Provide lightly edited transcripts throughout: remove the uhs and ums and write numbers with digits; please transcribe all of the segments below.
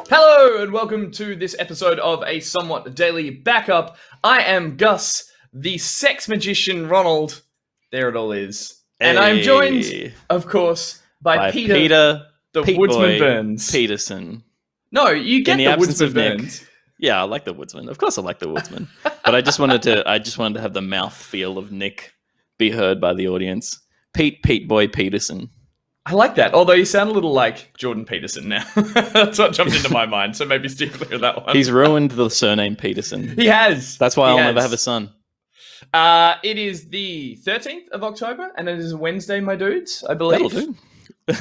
Hello and welcome to this episode of a somewhat daily backup. I am Gus, the sex magician Ronald. There it all is. And I'm joined, of course, by Peter the Woodsman Burns. Peterson. No, you get the Woodsman Burns. Nick. Yeah, I like the Woodsman. Of course I like the Woodsman. But I just wanted to have the mouth feel of Nick be heard by the audience. Pete Boy Peterson. I like that, although you sound a little like Jordan Peterson now. That's what jumped into my mind, so maybe steer clear of that one. He's ruined the surname Peterson. He has. That's why I'll never have a son. It is the 13th of October, and it is a Wednesday, my dudes, I believe. That'll do.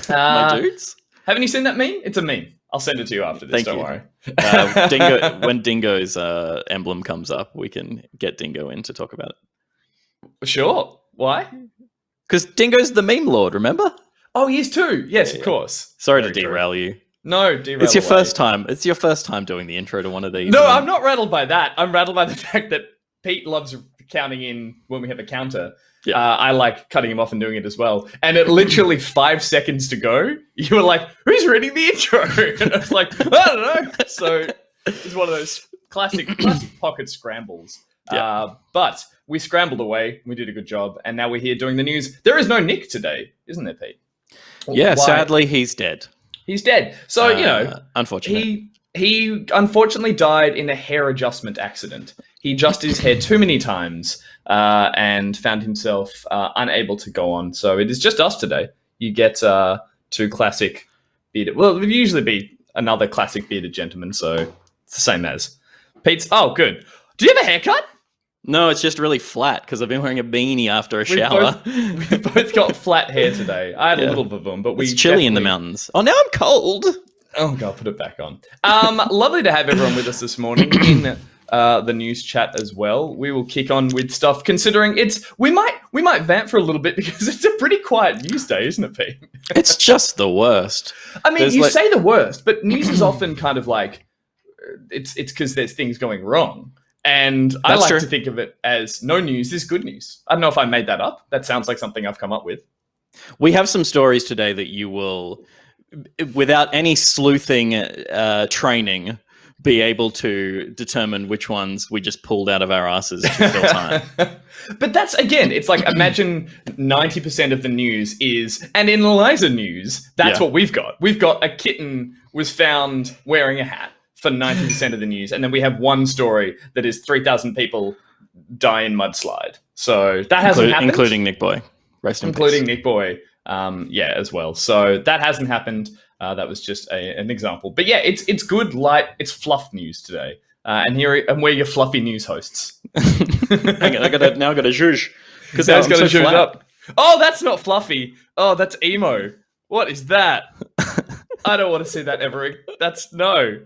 My dudes? Haven't you seen that meme? It's a meme. I'll send it to you after this, don't worry. When Dingo's emblem comes up, we can get Dingo in to talk about it. Sure. Why? Because Dingo's the meme lord, remember? Oh, he is too. Yes, of course. Sorry to derail you. No, derail. It's your first time. It's your first time doing the intro to one of these. No, I'm not rattled by that. I'm rattled by the fact that Pete loves counting in when we have a counter. Yeah. I like cutting him off and doing it as well. And at literally 5 seconds to go, you were like, who's reading the intro? And I was like, I don't know. So it's one of those classic pocket scrambles. Yeah. But we scrambled away. We did a good job. And now we're here doing the news. There is no Nick today, isn't there, Pete? Yeah, why? Sadly, he's dead. He's dead. So, unfortunately. He unfortunately died in a hair adjustment accident. He adjusted his hair too many times and found himself unable to go on. So it is just us today. You get two classic bearded... Well, it would usually be another classic bearded gentleman, so it's the same as. Pete's... Oh, good. Do you have a haircut? No, it's just really flat because I've been wearing a beanie after a shower. We've both got flat hair today. I had a little bit of them, but it's chilly in the mountains. Oh, now I'm cold. Oh, God, put it back on. Lovely to have everyone with us this morning in the news chat as well. We will kick on with stuff, considering we might vamp for a little bit because it's a pretty quiet news day, isn't it, Pete? It's just the worst. I mean, you say the worst, but news is often kind of like it's because there's things going wrong. And I like to think of it as no news is good news. I don't know if I made that up. That sounds like something I've come up with. We have some stories today that you will, without any sleuthing training, be able to determine which ones we just pulled out of our asses to fill time. But that's, again, it's like imagine 90% of the news is, and in Eliza news, that's what we've got. We've got a kitten was found wearing a hat. For 90% of the news, and then we have one story that is 3,000 people die in mudslide. So that hasn't happened, including Nick Boy, Nick Boy, as well. So that hasn't happened. That was just an example. But yeah, it's good, light, it's fluff news today, and we're your fluffy news hosts. Hang on, I got to zhuzh because now it's got to zhuzh up. Oh, that's not fluffy. Oh, that's emo. What is that? I don't want to see that ever. That's no.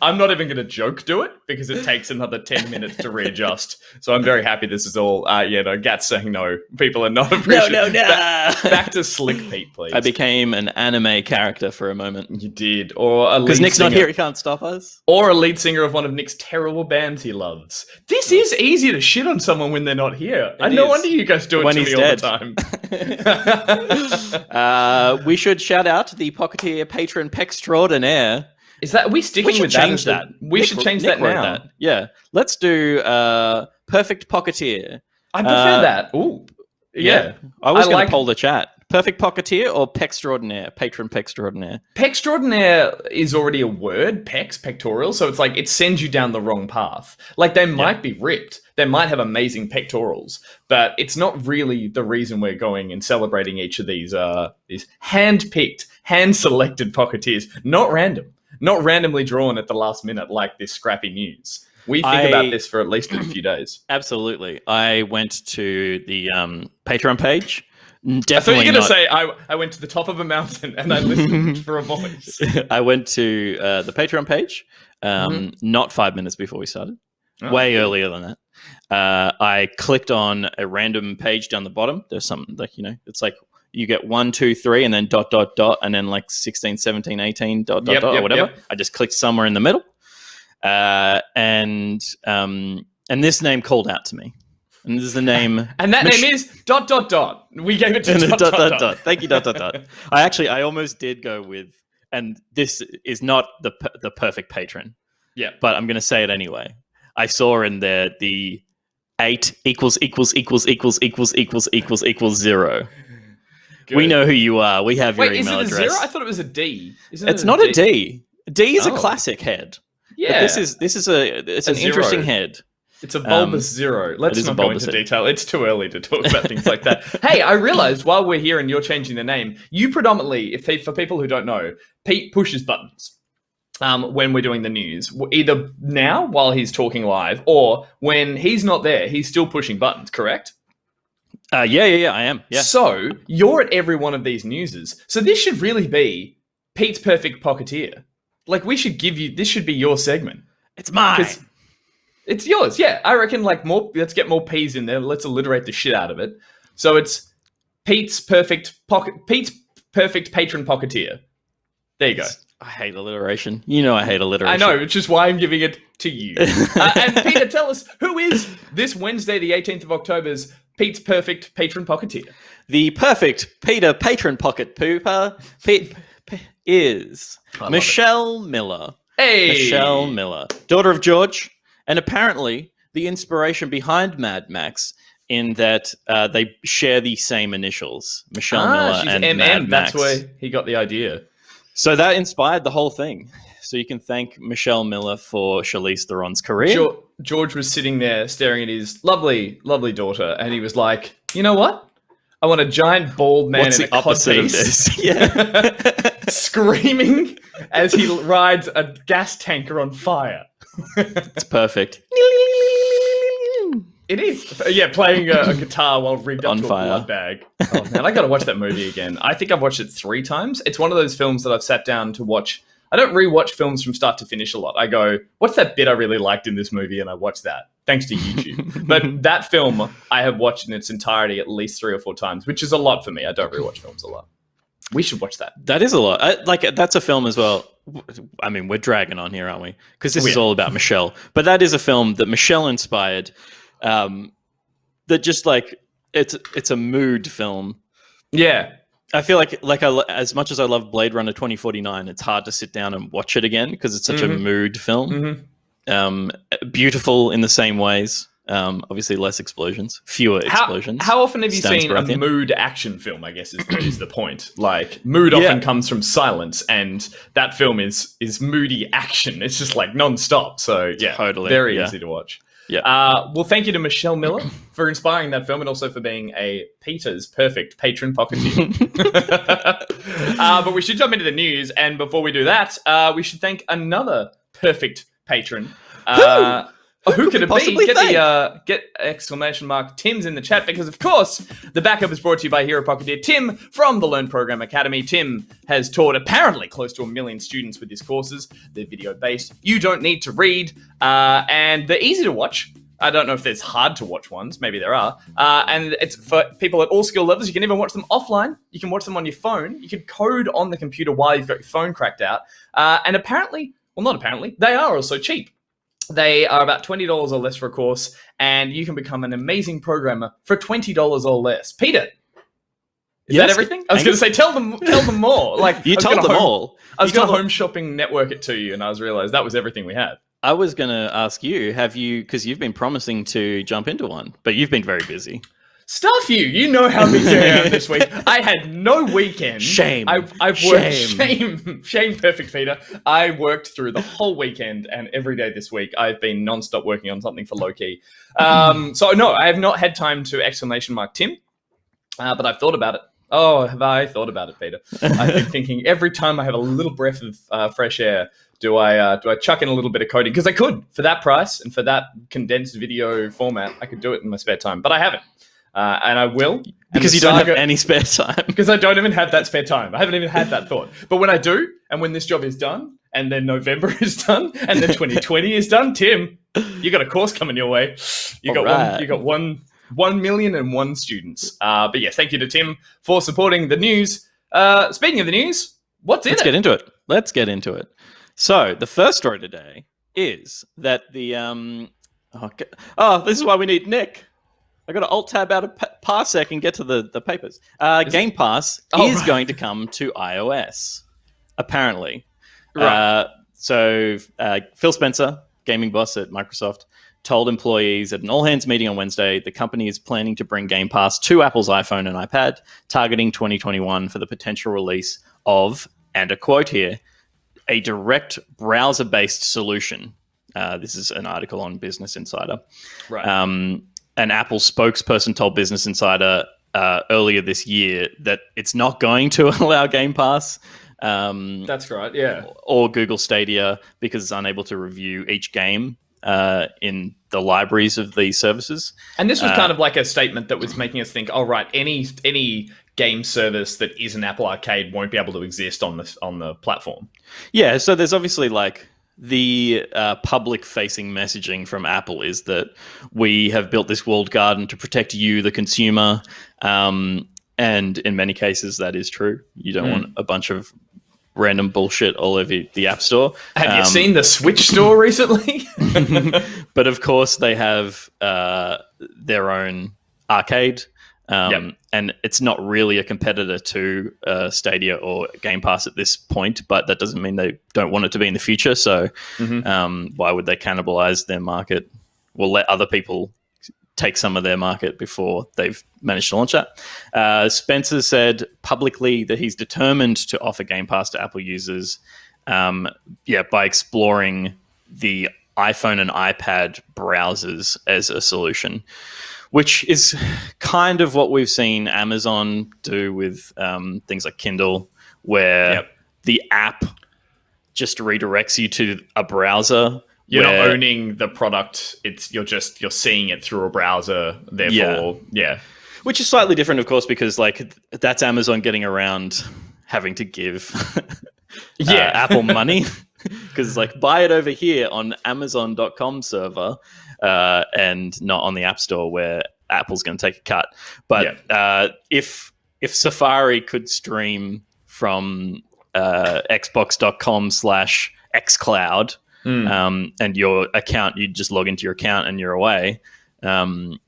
I'm not even going to joke do it because it takes another 10 minutes to readjust. So I'm very happy this is all, Gat's saying no. People are not appreciating. No. Back to Slick Pete, please. I became an anime character for a moment. You did. Or because Nick's not here, he can't stop us. Or a lead singer of one of Nick's terrible bands he loves. This is easier to shit on someone when they're not here. No wonder you guys do it to me all the time. We should shout out the Pocketeer patron Pextraordinaire. Is that we sticking with change that? We should change that now. That. Yeah, let's do Perfect Pocketeer. I prefer that. Ooh, yeah. I was going to poll the chat. Perfect Pocketeer or Pextraordinaire? Patron Pextraordinaire. Pextraordinaire is already a word. Pectoral. So it's like it sends you down the wrong path. Like they might be ripped. They might have amazing pectorals, but it's not really the reason we're going and celebrating each of these hand-picked, hand-selected Pocketeers. Not random. Not randomly drawn at the last minute like this scrappy news. We think about this for at least a few days. Absolutely. I went to the Patreon page. Definitely I thought you were going to say I went to the top of a mountain and I listened for a voice. I went to the Patreon page not 5 minutes before we started. Way earlier than that. I clicked on a random page down the bottom. There's something like, it's like you get 1, 2, 3, and then ... and then like 16, 17, 18, ... or whatever. Yep. I just clicked somewhere in the middle. And this name called out to me. And this is the name. And that name is ... We gave it to ... Thank you, ... I almost did go with, and this is not the perfect patron. Yeah. But I'm going to say it anyway. I saw in there the 8 == 0. Good. We know who you are. We have your email is it a address. 0? I thought it was a D. It's not a D. D is a classic head. Yeah. But this is an interesting head. It's a bulbous 0. Let's not go into head. detail. It's too early to talk about things like that. Hey, I realized while we're here and you're changing the name, you predominantly, for people who don't know, Pete pushes buttons when we're doing the news, either now while he's talking live or when he's not there, he's still pushing buttons, correct? Yeah, I am. Yeah. So you're at every one of these newses. So this should really be Pete's Perfect Pocketeer. Like, we should give you, this should be your segment. It's mine. It's yours, yeah. I reckon, like, let's get more P's in there. Let's alliterate the shit out of it. So it's Pete's Perfect Patron Pocketeer. There you go. I hate alliteration. You know I hate alliteration. I know, which is why I'm giving it to you. And Peter, tell us, who is this Wednesday, the 18th of October's Pete's Perfect Patron Pocketeer? The perfect Peter Patron Pocket Pooper is Michelle Miller. Hey! Michelle Miller, daughter of George, and apparently the inspiration behind Mad Max in that they share the same initials, Michelle Miller and MM. Mad Max. That's where he got the idea. So that inspired the whole thing. So you can thank Michelle Miller for Charlize Theron's career. George was sitting there staring at his lovely, lovely daughter, and he was like, you know what? I want a giant bald man What's in the a opposite of codpiece this? Yeah. screaming as he rides a gas tanker on fire. It's perfect. It is. Yeah, playing a guitar while rigged up On to fire. a blood bag. Oh, man, I got to watch that movie again. I think I've watched it 3 times. It's one of those films that I've sat down to watch. I don't rewatch films from start to finish a lot. I go, what's that bit I really liked in this movie? And I watch that, thanks to YouTube. But that film, I have watched in its entirety at least 3 or 4 times, which is a lot for me. I don't rewatch films a lot. We should watch that. That is a lot. That's a film as well. I mean, we're dragging on here, aren't we? Because this is all about Michelle. But that is a film that Michelle inspired. That just like it's a mood film. Yeah, I feel like as much as I love Blade Runner 2049, it's hard to sit down and watch it again because it's such a mood film. Beautiful in the same ways. Obviously, less explosions, fewer explosions. How often have you seen a mood action film? I guess is the point. Like, mood often comes from silence, and that film is moody action. It's just like non-stop. So yeah, totally, very easy to watch. Yeah. Well, thank you to Michelle Miller for inspiring that film and also for being a Peter's Perfect Patron Pocketeer. But we should jump into the news. And before we do that, we should thank another perfect patron. Who could it be? Get exclamation mark Tim's in the chat because, of course, the backup is brought to you by Hero Pocketeer Tim from the Learn Program Academy. Tim has taught apparently close to 1 million students with his courses. They're video-based. You don't need to read. And they're easy to watch. I don't know if there's hard to watch ones. Maybe there are. And it's for people at all skill levels. You can even watch them offline. You can watch them on your phone. You can code on the computer while you've got your phone cracked out. And apparently, well, not apparently, they are also cheap. They are about $20 or less for a course, and you can become an amazing programmer for $20 or less. Peter, is that everything? I was going to say, tell them more. Like, you told them all. I was going to home shopping network it to you, and I realized that was everything we had. I was going to ask you, have you, because you've been promising to jump into one, but you've been very busy. Stuff you! You know how busy I am this week. I had no weekend. Shame. I've worked. Shame, perfect Peter. I worked through the whole weekend and every day this week. I've been non-stop working on something for low-key. So no, I have not had time to exclamation mark Tim, but I've thought about it. Oh, have I thought about it, Peter? I've been thinking every time I have a little breath of fresh air, do I chuck in a little bit of coding? Because I could, for that price and for that condensed video format, I could do it in my spare time, but I haven't. And I will. Because you don't have any spare time. Because I don't even have that spare time. I haven't even had that thought. But when I do, and when this job is done, and then November is done, and then 2020 is done, Tim, you got a course coming your way. You got 1,000,001 students. But yes, thank you to Tim for supporting the news. Speaking of the news, what's in it? Let's get into it. So the first story today is that the this is why we need Nick. I got to alt tab out of Parsec and get to the papers. Game Pass is going to come to iOS, apparently. Right. So Phil Spencer, gaming boss at Microsoft, told employees at an all-hands meeting on Wednesday the company is planning to bring Game Pass to Apple's iPhone and iPad, targeting 2021 for the potential release of, and a quote here, a direct browser-based solution. This is an article on Business Insider. Right. An Apple spokesperson told Business Insider earlier this year that it's not going to allow Game Pass. That's right, yeah. Or Google Stadia because it's unable to review each game in the libraries of these services. And this was kind of like a statement that was making us think, oh, right, any game service that is an Apple Arcade won't be able to exist on the platform. Yeah, so there's obviously like the public-facing messaging from Apple is that we have built this walled garden to protect you, the consumer, and in many cases that is true. You don't want a bunch of random bullshit all over the App Store. Have you seen the Switch store recently? But of course they have their own arcade, and it's not really a competitor to Stadia or Game Pass at this point, but that doesn't mean they don't want it to be in the future. So why would they cannibalize their market? We'll let other people take some of their market before they've managed to launch that. Spencer said publicly that he's determined to offer Game Pass to Apple users by exploring the iPhone and iPad browsers as a solution, which is kind of what we've seen Amazon do with things like Kindle, where the app just redirects you to a browser. You're not owning the product. You're seeing it through a browser. Therefore, which is slightly different, of course, because like that's Amazon getting around having to give Apple money because like buy it over here on Amazon.com server and not on the App Store where Apple's going to take a cut. But if Safari could stream from Xbox.com/XCloud. And your account, you just log into your account and you're away. Do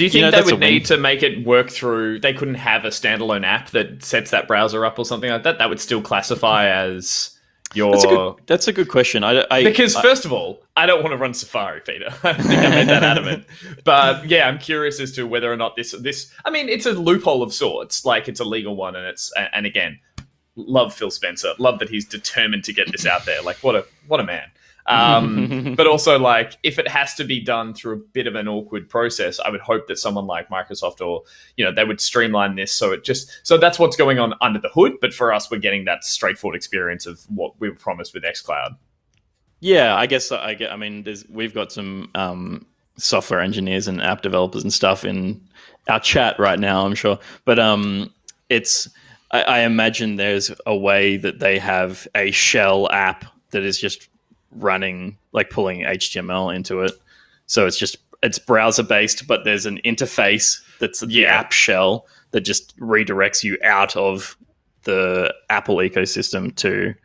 you think they would need to make it work through? They couldn't have a standalone app that sets that browser up or something like that. That would still classify as your. That's a good question. Because first of all, I don't want to run Safari, Peter. I don't think I made that adamant. But yeah, I'm curious as to whether or not this. I mean, it's a loophole of sorts. Like it's a legal one, and again. Love Phil Spencer. Love that he's determined to get this out there. Like, what a man. But also, like, if it has to be done through a bit of an awkward process, I would hope that someone like Microsoft or, they would streamline this so that's what's going on under the hood. But for us, we're getting that straightforward experience of what we were promised with xCloud. Yeah, I guess we've got some software engineers and app developers and stuff in our chat right now, I'm sure. But I imagine there's a way that they have a shell app that is just running, like pulling HTML into it. So it's browser based, but there's an interface that's the app shell that just redirects you out of the Apple ecosystem to,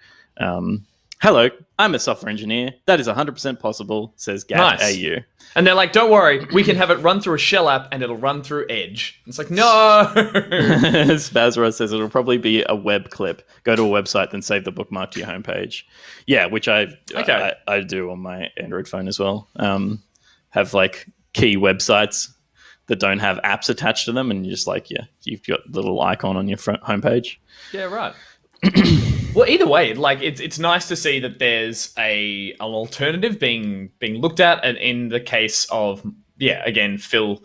hello, I'm a software engineer. That is 100% possible, says Gap AU. And they're like, don't worry, we can have it run through a shell app and it'll run through Edge. It's like, no! Spazra says it'll probably be a web clip. Go to a website, then save the bookmark to your homepage. Yeah, which I do on my Android phone as well. Have like key websites that don't have apps attached to them, and you're just like, you've got the little icon on your front homepage. Yeah, right. Well, either way, like it's nice to see that there's an alternative being looked at, and in the case of again, Phil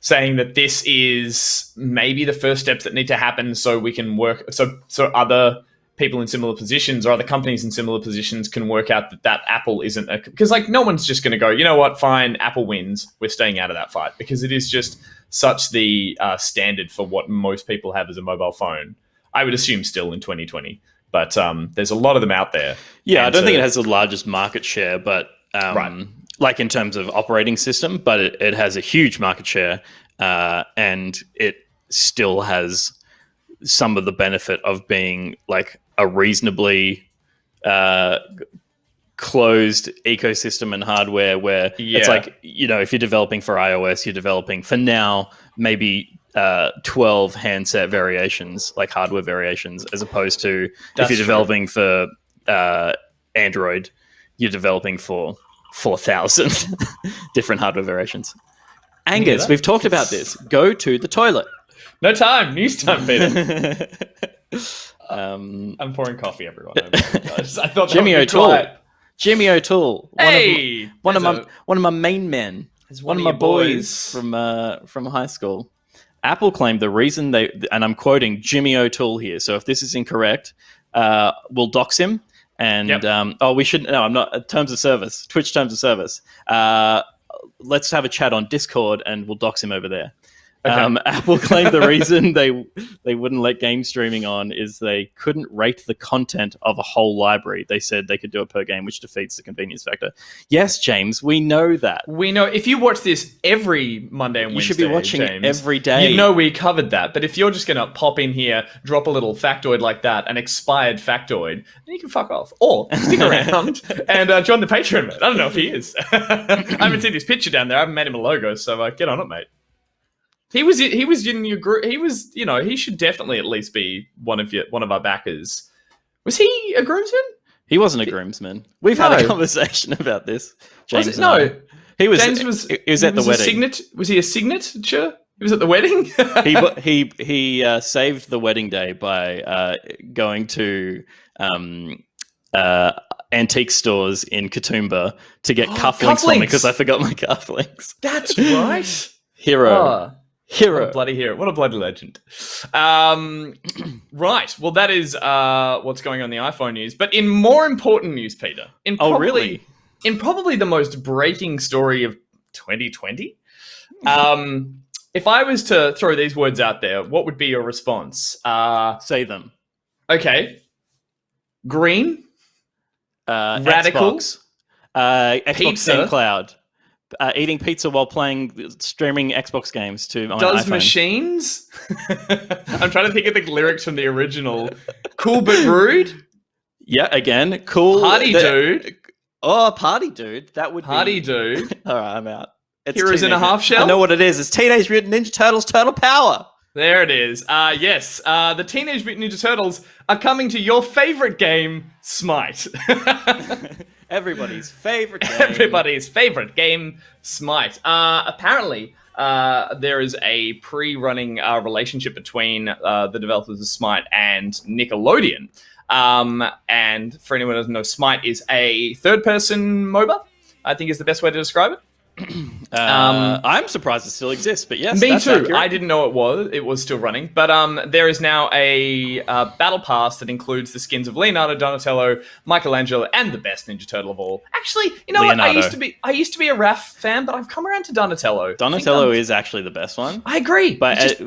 saying that this is maybe the first steps that need to happen so we can work so other people in similar positions or other companies in similar positions can work out that Apple isn't because like no one's just going to go, you know what, fine, Apple wins, we're staying out of that fight, because it is just such the standard for what most people have as a mobile phone. I would assume still in 2020, but there's a lot of them out there. Yeah, I don't think it has the largest market share, but like in terms of operating system, but it has a huge market share, and it still has some of the benefit of being like a reasonably closed ecosystem and hardware where it's like, if you're developing for iOS, you're developing for now maybe 12 handset variations, like hardware variations, as opposed to if you're developing for Android, you're developing for 4,000 different hardware variations. Angus, we've talked about this. Go to the toilet. No time. News time, Peter. I'm pouring coffee, everyone. I apologize. I thought Jimmy O'Toole. Jimmy O'Toole. Hey, one of my main men. One of my boys from high school. Apple claimed the reason and I'm quoting Jimmy O'Toole here. So if this is incorrect, we'll dox him. And we shouldn't. No, I'm not. Terms of service. Twitch terms of service. Let's have a chat on Discord, and we'll dox him over there. Okay. Apple claimed the reason they wouldn't let game streaming on is they couldn't rate the content of a whole library. They said they could do it per game, which defeats the convenience factor. Yes, James, we know that. We know if you watch this every Monday and Wednesday, you should be watching it every day. You know we covered that. But if you're just going to pop in here, drop a little factoid like that, an expired factoid, then you can fuck off. Or stick around and join the Patreon, mate. I don't know if he is. I haven't seen his picture down there. I haven't made him a logo, so get on it, mate. He was in your group. He was, he should definitely at least be one of our backers. Was he a groomsman? He wasn't a groomsman. We've had a conversation about this. James he was. James was. He was at the wedding. Was he a signature? He was at the wedding. he saved the wedding day by going to antique stores in Katoomba to get cufflinks for me because I forgot my cufflinks. That's right. Hero. What a bloody hero. What a bloody legend. Right. Well, that is what's going on in the iPhone news. But in more important news, Peter. Really? In probably the most breaking story of 2020. If I was to throw these words out there, what would be your response? Say them. Okay. Green. Radical. Xbox XCloud. Eating pizza while streaming Xbox games to my Does iPhone. Machines? I'm trying to think of the lyrics from the original. Cool but rude? Yeah, again. Cool. Party dude. Oh, party dude. That would Party dude. All right, I'm out. It's Heroes in a Half Shell? I know what it is. It's Teenage Mutant Ninja Turtles Turtle Power. There it is. Yes. The Teenage Mutant Ninja Turtles are coming to your favorite game, Smite. Everybody's favorite game, Smite. Apparently, there is a pre-running relationship between the developers of Smite and Nickelodeon. And for anyone who doesn't know, Smite is a third-person MOBA, I think is the best way to describe it. I'm surprised it still exists, but yes, me too. Accurate. I didn't know it was still running, but there is now a battle pass that includes the skins of Leonardo, Donatello, Michelangelo, and the best Ninja Turtle of all. Actually, you know Leonardo. What? I used to be a Raph fan, but I've come around to Donatello. Donatello is actually the best one. I agree, but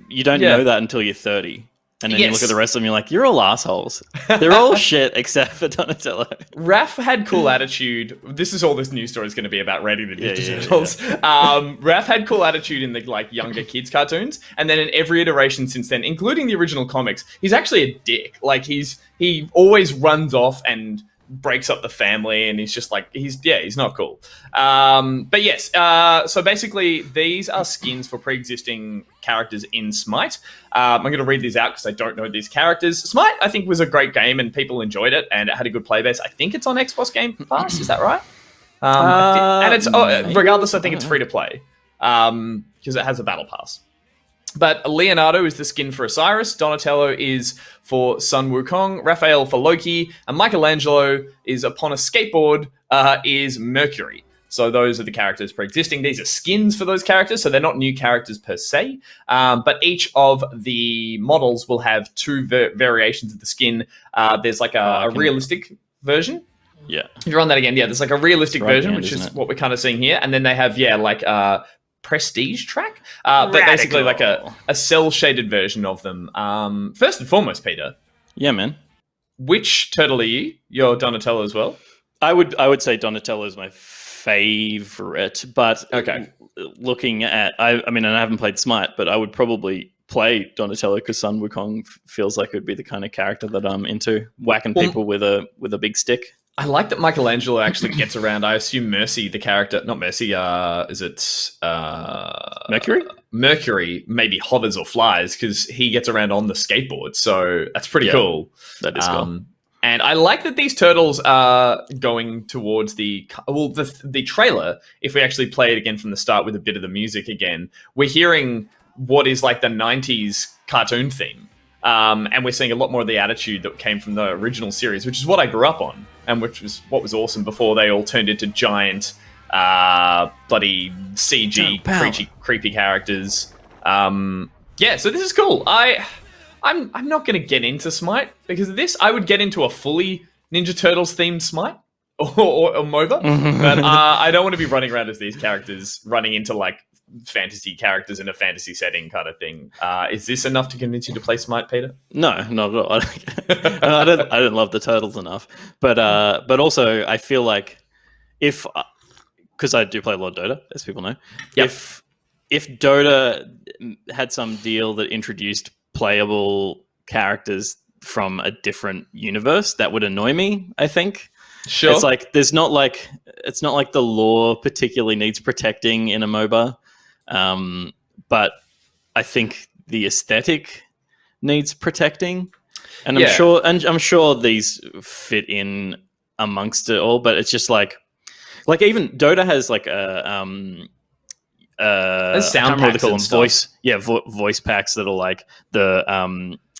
you don't know that until you're 30. And then you look at the rest of them, you're like, you're all assholes. They're all shit except for Donatello. Raph had cool attitude. This is all this news story is going to be about rating the Ninja Turtles. Raph had cool attitude in the younger kids cartoons, and then in every iteration since then, including the original comics, he's actually a dick. Like he always runs off and breaks up the family, and he's just like he's not cool. But yes, so basically these are skins for pre-existing characters in Smite. I'm going to read these out because I don't know these characters. Smite, I think, was a great game and people enjoyed it, and it had a good playbase. I think it's on Xbox Game Pass. Is that right? And it's regardless, I think it's free to play because it has a battle pass. But Leonardo is the skin for Osiris, Donatello is for Sun Wukong, Raphael for Loki, and Michelangelo is upon a skateboard, is Mercury. So those are the characters pre-existing. These are skins for those characters, so they're not new characters per se. But each of the models will have two variations of the skin. There's like a realistic version. Yeah. If you run that again, there's like a realistic version, which is what we're kind of seeing here. And then they have, prestige track, but basically like a cell-shaded version of them. First and foremost, Peter. Yeah, man. Which turtle are you? You're Donatello as well? I would say Donatello is my favorite, but looking at, I mean, and I haven't played Smite, but I would probably play Donatello because Sun Wukong feels like it would be the kind of character that I'm into, whacking people with a big stick. I like that Michelangelo actually gets around. I assume Mercy, the character, not Mercy, is it Mercury? Mercury maybe hovers or flies because he gets around on the skateboard. So that's pretty cool. That is cool. And I like that these turtles are going towards the trailer. If we actually play it again from the start with a bit of the music again, we're hearing what is like the 90s cartoon theme. And we're seeing a lot more of the attitude that came from the original series, which is what I grew up on, and which was what was awesome before they all turned into giant, bloody CG, creepy characters. So this is cool. I'm not going to get into Smite because of this. I would get into a fully Ninja Turtles themed Smite or MOBA, but I don't want to be running around as these characters running into like fantasy characters in a fantasy setting kind of thing. Is this enough to convince you to play Smite, Peter? No, not at all. I don't love the turtles enough, but also I feel like because I do play a lot of Dota, as people know, if Dota had some deal that introduced playable characters from a different universe, that would annoy me. I think. Sure. It's like it's not like the lore particularly needs protecting in a MOBA. But I think the aesthetic needs protecting, and I'm sure these fit in amongst it all. But it's just like even Dota has like sound packs and stuff. Voice packs that are like the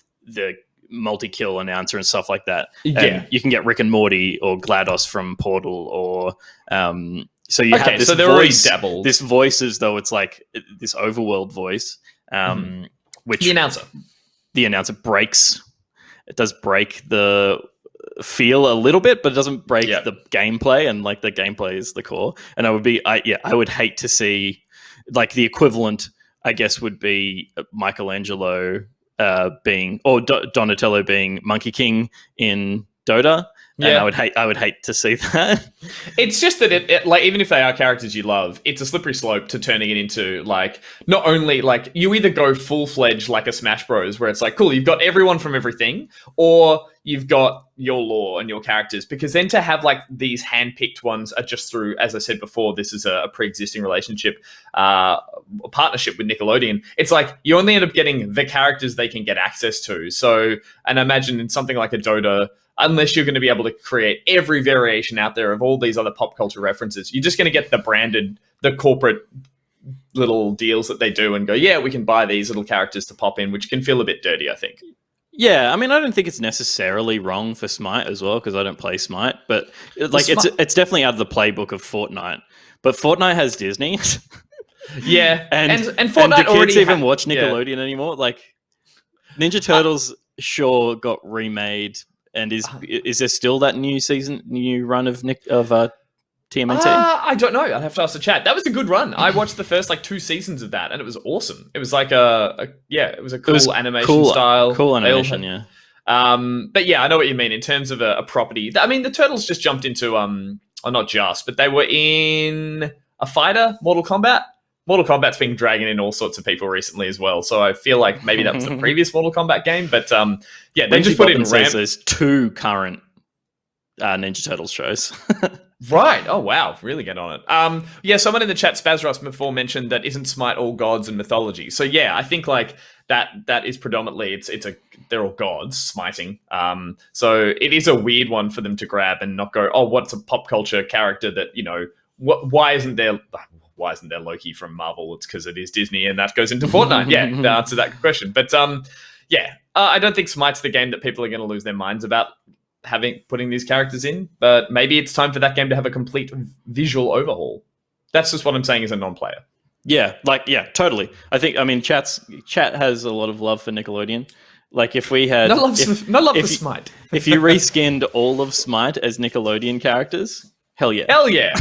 multi-kill announcer and stuff like that. Yeah, and you can get Rick and Morty or GLaDOS from Portal or so you have this this voice as though it's like this overworld voice, which the announcer breaks. It does break the feel a little bit, but it doesn't break the gameplay, and like the gameplay is the core. And I would hate to see like the equivalent, I guess, would be Michelangelo being or Donatello being Monkey King in Dota. Yeah. And I would hate to see that. It's just that it like even if they are characters you love, it's a slippery slope to turning it into like not only like you either go full fledged like a Smash Bros where it's like cool you've got everyone from everything, or you've got your lore and your characters, because then to have like these handpicked ones are just through, as I said before, this is a pre-existing relationship, a partnership with Nickelodeon. It's like you only end up getting the characters they can get access to. So, and I imagine in something like a Dota, unless you're going to be able to create every variation out there of all these other pop culture references, you're just going to get the branded, the corporate little deals that they do and go, yeah, we can buy these little characters to pop in, which can feel a bit dirty, I think. Yeah, I mean, I don't think it's necessarily wrong for Smite as well, because I don't play Smite, but like it's definitely out of the playbook of Fortnite. But Fortnite has Disney. Yeah, and Fortnite and do already kids even watch Nickelodeon anymore? Like Ninja Turtles sure got remade. And is there still that new run of TMNT? I don't know. I'd have to ask the chat. That was a good run. I watched the first like 2 seasons of that, and it was awesome. It was like it was a cool animation style. Cool animation, yeah. But yeah, I know what you mean in terms of a property. I mean, the Turtles just jumped into or not just, but they were in a fighter, Mortal Kombat. Mortal Kombat's been dragging in all sorts of people recently as well, so I feel like maybe that was the previous Mortal Kombat game, but they just put in there's 2 current Ninja Turtles shows. Right. Oh wow, really get on it. Someone in the chat, Spazros, before mentioned that isn't Smite all gods and mythology. So yeah, I think like that is predominantly they're all gods smiting. So it is a weird one for them to grab and not go, oh, what's a pop culture character that why isn't there Loki from Marvel? It's because it is Disney, and that goes into Fortnite. Yeah, to answer that question. But I don't think Smite's the game that people are going to lose their minds about putting these characters in. But maybe it's time for that game to have a complete visual overhaul. That's just what I'm saying as a non-player. Yeah, totally. I mean, chat has a lot of love for Nickelodeon. Like if we had no love for Smite. If you reskinned all of Smite as Nickelodeon characters. Hell yeah.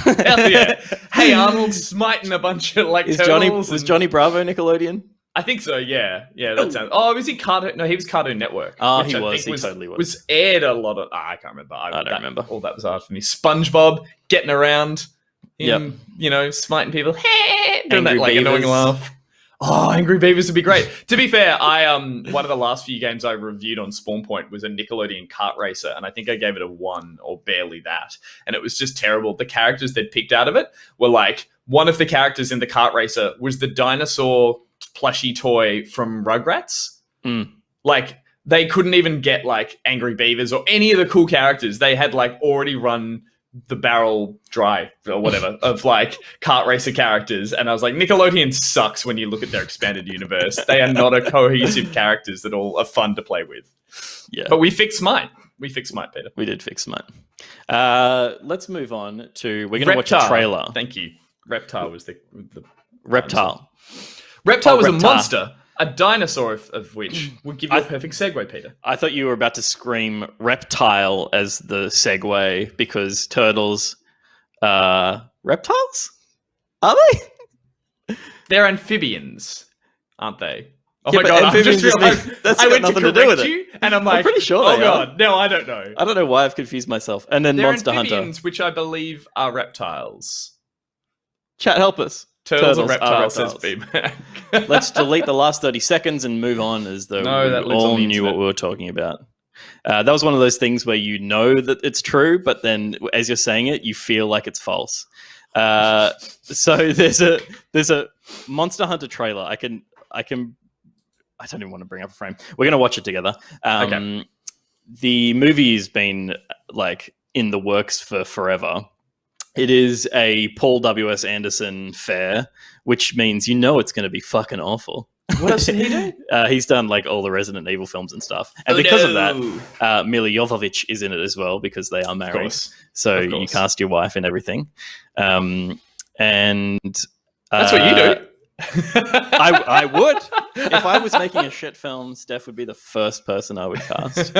Hey, Arnold's smiting a bunch of like turtles. Was Johnny Bravo Nickelodeon? I think so, yeah. Yeah, that sounds... Oh, was he Cartoon? No, he was Cartoon Network. Oh, he totally was. Was aired a lot of... I can't remember. I don't remember. All that was hard for me. SpongeBob, getting around, him, smiting people. Doing that like annoying laugh. Oh, Angry Beavers would be great. To be fair, I one of the last few games I reviewed on Spawn Point was a Nickelodeon kart racer, and I think I gave it a 1 or barely that. And it was just terrible. The characters they'd picked out of it were like, one of the characters in the kart racer was the dinosaur plushie toy from Rugrats. Like, they couldn't even get like Angry Beavers or any of the cool characters. They had like already run the barrel dry or whatever of like kart racer characters. And I was like, Nickelodeon sucks when you look at their expanded universe. They are not a cohesive characters that all are fun to play with. Yeah. But we fixed SMITE. We fixed SMITE, Peter. We did fix SMITE. Let's move on to, we're going to watch a trailer. Thank you. Reptile was the Reptile. Reptile was a monster. A dinosaur of which would give you a perfect segue, Peter. I thought you were about to scream reptile as the segue because turtles are reptiles? Are they? They're amphibians, aren't they? Oh yeah, my god, I just realized I went to correct to you, and I'm like, I'm pretty sure they are. God, no, I don't know. I don't know why I've confused myself. And then they're Monster amphibians, Hunter. which I believe are reptiles. Chat, help us. Turtles are reptiles, says B-Mac. Let's delete the last 30 seconds and move on as though we all knew what we were talking about. That was one of those things where you know that it's true, but then as you're saying it, you feel like it's false. So there's a Monster Hunter trailer. I don't even want to bring up a frame. We're going to watch it together. Okay. The movie's been like in the works for forever. It is a Paul W.S. Anderson fare, which means you know it's going to be fucking awful. What else did he do? He's done like all the Resident Evil films and stuff. And because of that, Mila Jovovich is in it as well because they are married. So you cast your wife and everything. And that's what you do. I would. If I was making a shit film, Steph would be the first person I would cast.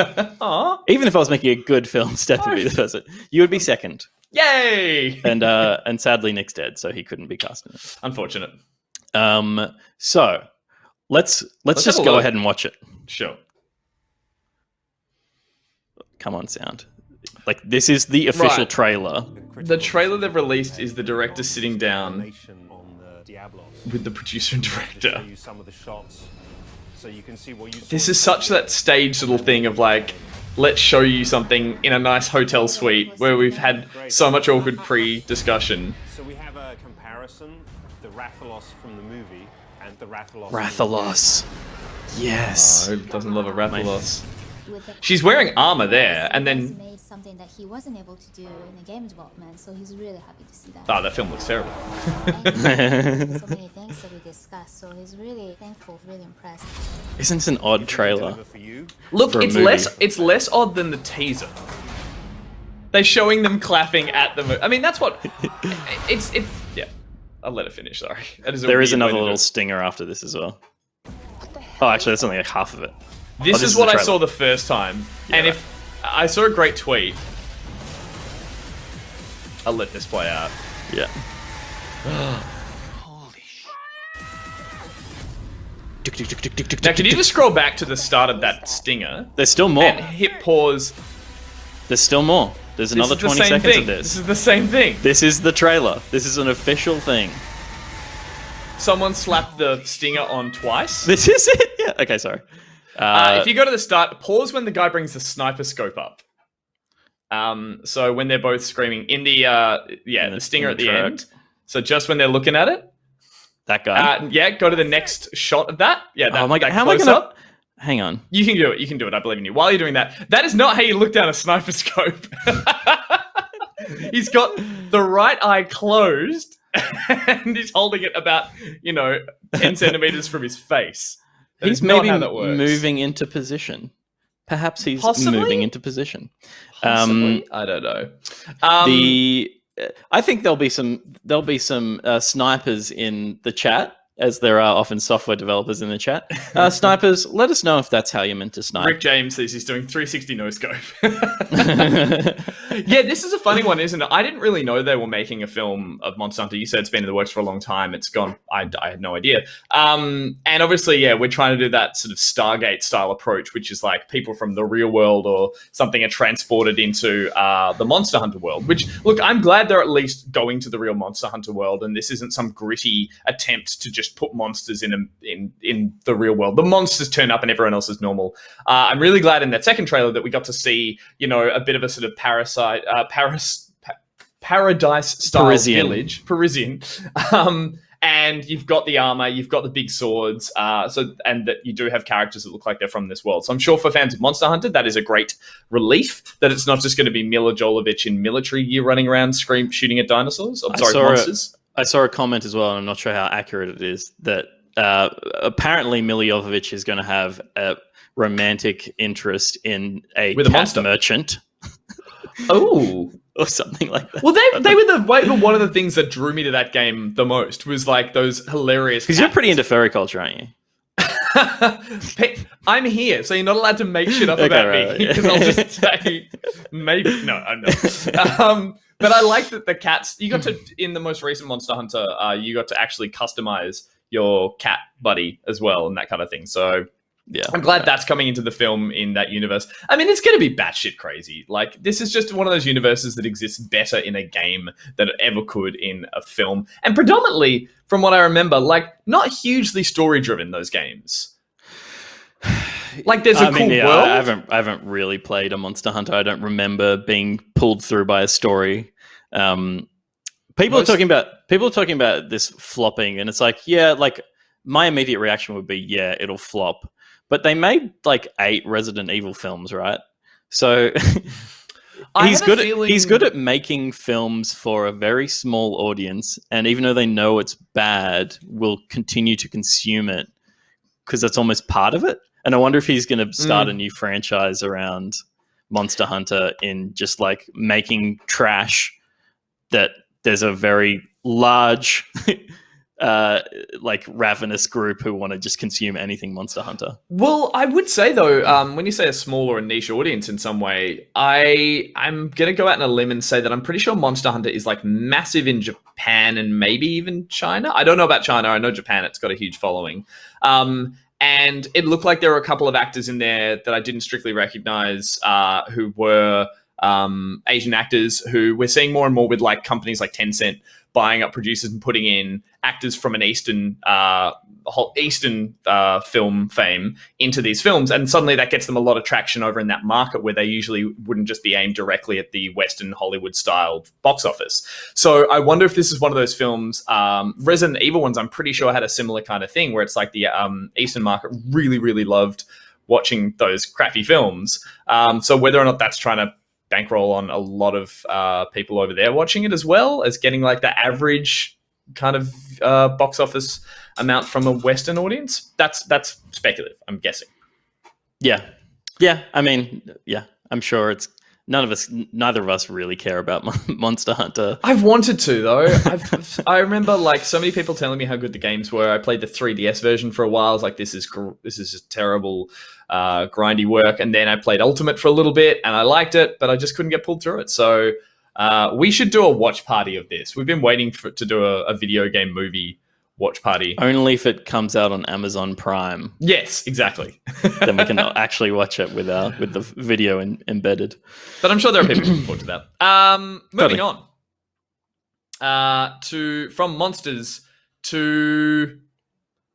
Even if I was making a good film, Steph would be the person. You would be second. Yay! And sadly, Nick's dead, so he couldn't be casting it. Unfortunate. So let's just go ahead and watch it. Sure. Come on, sound. Like, this is the official trailer. The trailer they've released is the director sitting down with the producer and director. This is such that staged little thing of like, let's show you something in a nice hotel suite where we've had so much awkward pre-discussion. So we have a comparison, the Rathalos from the movie and the Rathalos. Rathalos. Yes. Oh, who doesn't love a Rathalos? She's wearing armor there, and then made something that he wasn't able to do in the game development, so he's really happy to see that. Oh, that film looks terrible. So many things that we discussed, so he's really thankful, really impressed. Isn't this an odd trailer? Look, it's less odd than the teaser. They're showing them clapping at the movie. I mean, that's what yeah. I'll let it finish. Sorry. There is another little stinger after this as well. Oh, actually, that's only like half of it. This is what I saw the first time, and if I saw a great tweet, I'll let this play out. Yeah. Holy shit. Now, can you just scroll back to the start of that stinger? There's still more. And hit pause. There's still more. There's another 20 seconds of this. This is the same thing. This is the trailer. This is an official thing. Someone slapped the stinger on twice. This is it? Yeah. Okay, sorry. If you go to the start, pause when the guy brings the sniper scope up. So when they're both screaming in the the stinger at the end. So just when they're looking at it. That guy. Go to the next shot of that. Yeah. That, oh my god! How am I gonna? Hang on. You can do it. You can do it. I believe in you. While you're doing that, that is not how you look down a sniper scope. He's got the right eye closed, and he's holding it about 10 centimeters from his face. He's maybe moving into position. Perhaps he's moving into position. Possibly? I don't know. I think there'll be some snipers in the chat, as there are often software developers in the chat. Snipers, let us know if that's how you're meant to snipe. Rick James says he's doing 360 no scope. Yeah, this is a funny one, isn't it? I didn't really know they were making a film of Monster Hunter. You said it's been in the works for a long time. It's gone. I had no idea. And obviously, yeah, we're trying to do that sort of Stargate style approach, which is like people from the real world or something are transported into the Monster Hunter world. Which, look, I'm glad they're at least going to the real Monster Hunter world, and this isn't some gritty attempt to just just put monsters in the real world. The monsters turn up and everyone else is normal. I'm really glad in that second trailer that we got to see, a bit of a sort of paradise-style village, Parisian. And you've got the armor, you've got the big swords, and that you do have characters that look like they're from this world. So I'm sure for fans of Monster Hunter, that is a great relief that it's not just going to be Mila Jovovich in military gear running around shooting at dinosaurs. Monsters. I saw a comment as well, and I'm not sure how accurate it is, that apparently Mila Jovovich is going to have a romantic interest in a cat merchant. Oh. Or something like that. Well, they were one of the things that drew me to that game the most was like those hilarious. Because you're pretty into furry culture, aren't you? I'm here, so you're not allowed to make shit up about me. Because I'll just say maybe no, I'm not. But I like that the cats. You got to in the most recent Monster Hunter. You got to actually customize your cat buddy as well, and that kind of thing. So. Yeah, I'm glad that's coming into the film in that universe. I mean, it's going to be batshit crazy. Like, this is just one of those universes that exists better in a game than it ever could in a film. And predominantly, from what I remember, like, not hugely story-driven, those games. Like, there's a cool world. I haven't really played a Monster Hunter. I don't remember being pulled through by a story. People are talking about this flopping, and it's like, yeah, like, my immediate reaction would be, yeah, it'll flop. But they made like 8 Resident Evil films, right? So he's good at making films for a very small audience, and even though they know it's bad, will continue to consume it because that's almost part of it. And I wonder if he's going to start a new franchise around Monster Hunter in just like making trash that there's a very large like ravenous group who want to just consume anything Monster Hunter. Well, I would say though, when you say a small or a niche audience in some way, I'm gonna go out on a limb and say that I'm pretty sure Monster Hunter is like massive in Japan and maybe even China. I don't know about China. I know Japan, it's got a huge following. And it looked like there were a couple of actors in there that I didn't strictly recognize, who were Asian actors who we're seeing more and more with like companies like Tencent buying up producers and putting in actors from an Eastern film fame into these films, and suddenly that gets them a lot of traction over in that market where they usually wouldn't just be aimed directly at the Western Hollywood style box office. So I wonder if this is one of those films. Resident Evil ones, I'm pretty sure had a similar kind of thing where it's like the Eastern market really, really loved watching those crappy films. So whether or not that's trying to bankroll on a lot of people over there watching it as well as getting like the average kind of box office amount from a Western audience. That's speculative, I'm guessing. Yeah. I mean, yeah, I'm sure it's neither of us really care about Monster Hunter. I've wanted to though. I remember like so many people telling me how good the games were. I played the 3DS version for a while. I was like, this is just terrible, grindy work. And then I played Ultimate for a little bit, and I liked it, but I just couldn't get pulled through it. So we should do a watch party of this. We've been waiting to do a video game movie watch party. Only if it comes out on Amazon Prime. Yes, exactly. Then we can actually watch it with the video embedded. But I'm sure there are people looking forward to that. Moving on. From monsters to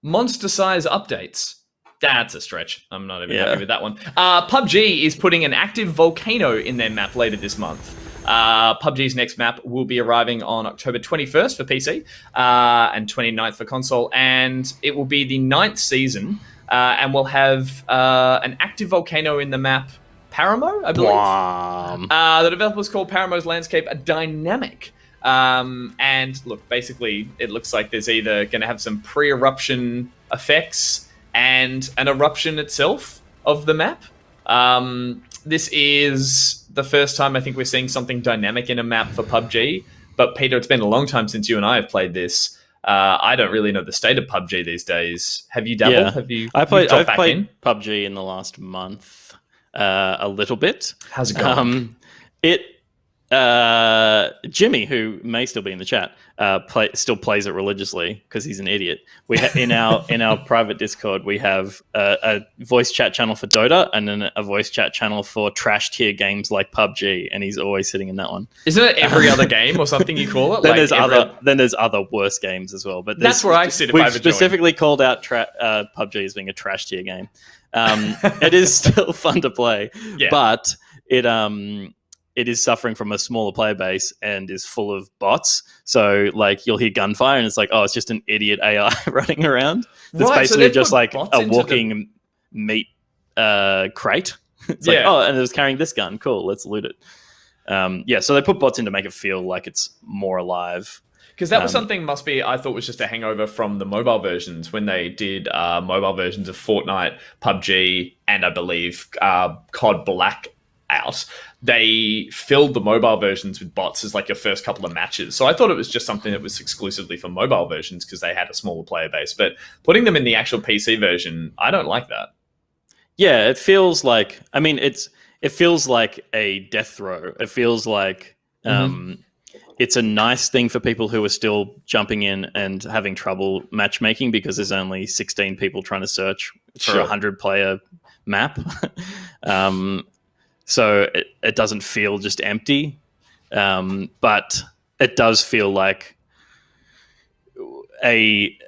monster size updates. That's a stretch. I'm not even happy with that one. PUBG is putting an active volcano in their map later this month. PUBG's next map will be arriving on October 21st for PC and 29th for console, and it will be the 9th season, and we'll have an active volcano in the map, Paramo, I believe. The developers call Paramo's landscape a dynamic. And look, basically, it looks like there's either going to have some pre-eruption effects and an eruption itself of the map. This is the first time I think we're seeing something dynamic in a map for PUBG. But Peter, it's been a long time since you and I have played this. I don't really know the state of PUBG these days. Have you dabbled? Yeah. Have you? I've played PUBG in the last month a little bit. How's it going? Jimmy, who may still be in the chat, still plays it religiously because he's an idiot. We in our private Discord, we have a voice chat channel for Dota and then a voice chat channel for trash tier games like PUBG, and he's always sitting in that one. Isn't it every other game or something you call it? Then there's other worse games as well. But that's where I sit. We've specifically called out PUBG as being a trash tier game. It is still fun to play, but it is suffering from a smaller player base and is full of bots. So, like, you'll hear gunfire and it's like, oh, it's just an idiot AI running around. It's basically just like a walking meat crate. It's like, oh, and it was carrying this gun. Cool, let's loot it. So they put bots in to make it feel like it's more alive. Because that was something I thought was just a hangover from the mobile versions when they did mobile versions of Fortnite, PUBG, and I believe COD Black out. They filled the mobile versions with bots as like your first couple of matches. So I thought it was just something that was exclusively for mobile versions because they had a smaller player base. But putting them in the actual PC version, I don't like that. Yeah, it feels like, I mean, it feels like a death throw. It feels like it's a nice thing for people who are still jumping in and having trouble matchmaking because there's only 16 people trying to search for a 100-player map. So it doesn't feel just empty, but it does feel like it's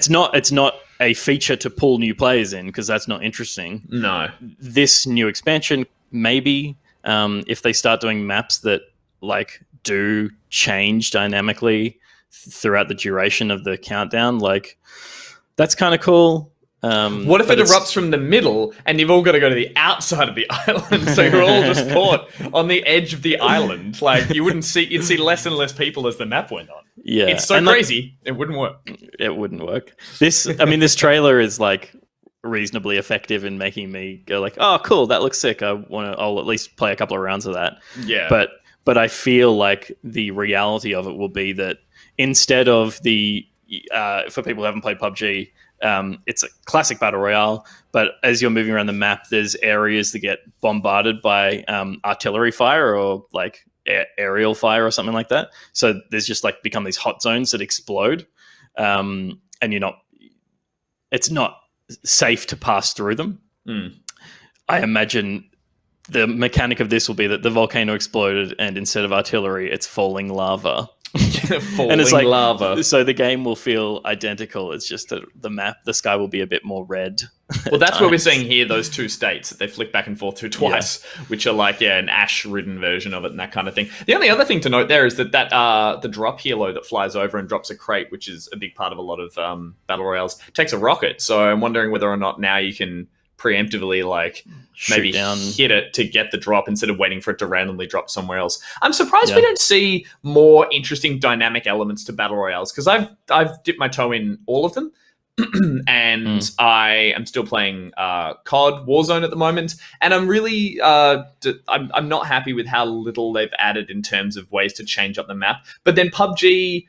not a feature to pull new players in because that's not interesting. No. This new expansion, maybe, if they start doing maps that like do change dynamically throughout the duration of the countdown, like that's kind of cool. What if it erupts from the middle and you've all got to go to the outside of the island, so you're all just caught on the edge of the island? Like you'd see less and less people as the map went on. Yeah, it's so crazy. It wouldn't work. It wouldn't work. This trailer is like reasonably effective in making me go like, oh, cool, that looks sick. I'll at least play a couple of rounds of that. Yeah, but I feel like the reality of it will be that instead of for people who haven't played PUBG. It's a classic battle royale, but as you're moving around the map, there's areas that get bombarded by artillery fire or like aerial fire or something like that. So there's just like become these hot zones that explode, and it's not safe to pass through them. I imagine the mechanic of this will be that the volcano exploded, and instead of artillery, it's falling lava. And it's like lava. So the game will feel identical. It's just that the sky will be a bit more red. Well, that's what we're seeing here, those two states that they flick back and forth to twice, which are like, an ash-ridden version of it and that kind of thing. The only other thing to note there is that the drop helo that flies over and drops a crate, which is a big part of a lot of battle royales, takes a rocket. So I'm wondering whether or not now you can preemptively maybe hit it to get the drop instead of waiting for it to randomly drop somewhere else. I'm surprised we don't see more interesting dynamic elements to battle royales because I've dipped my toe in all of them. And I am still playing COD Warzone at the moment, and I'm really I'm not happy with how little they've added in terms of ways to change up the map. But then PUBG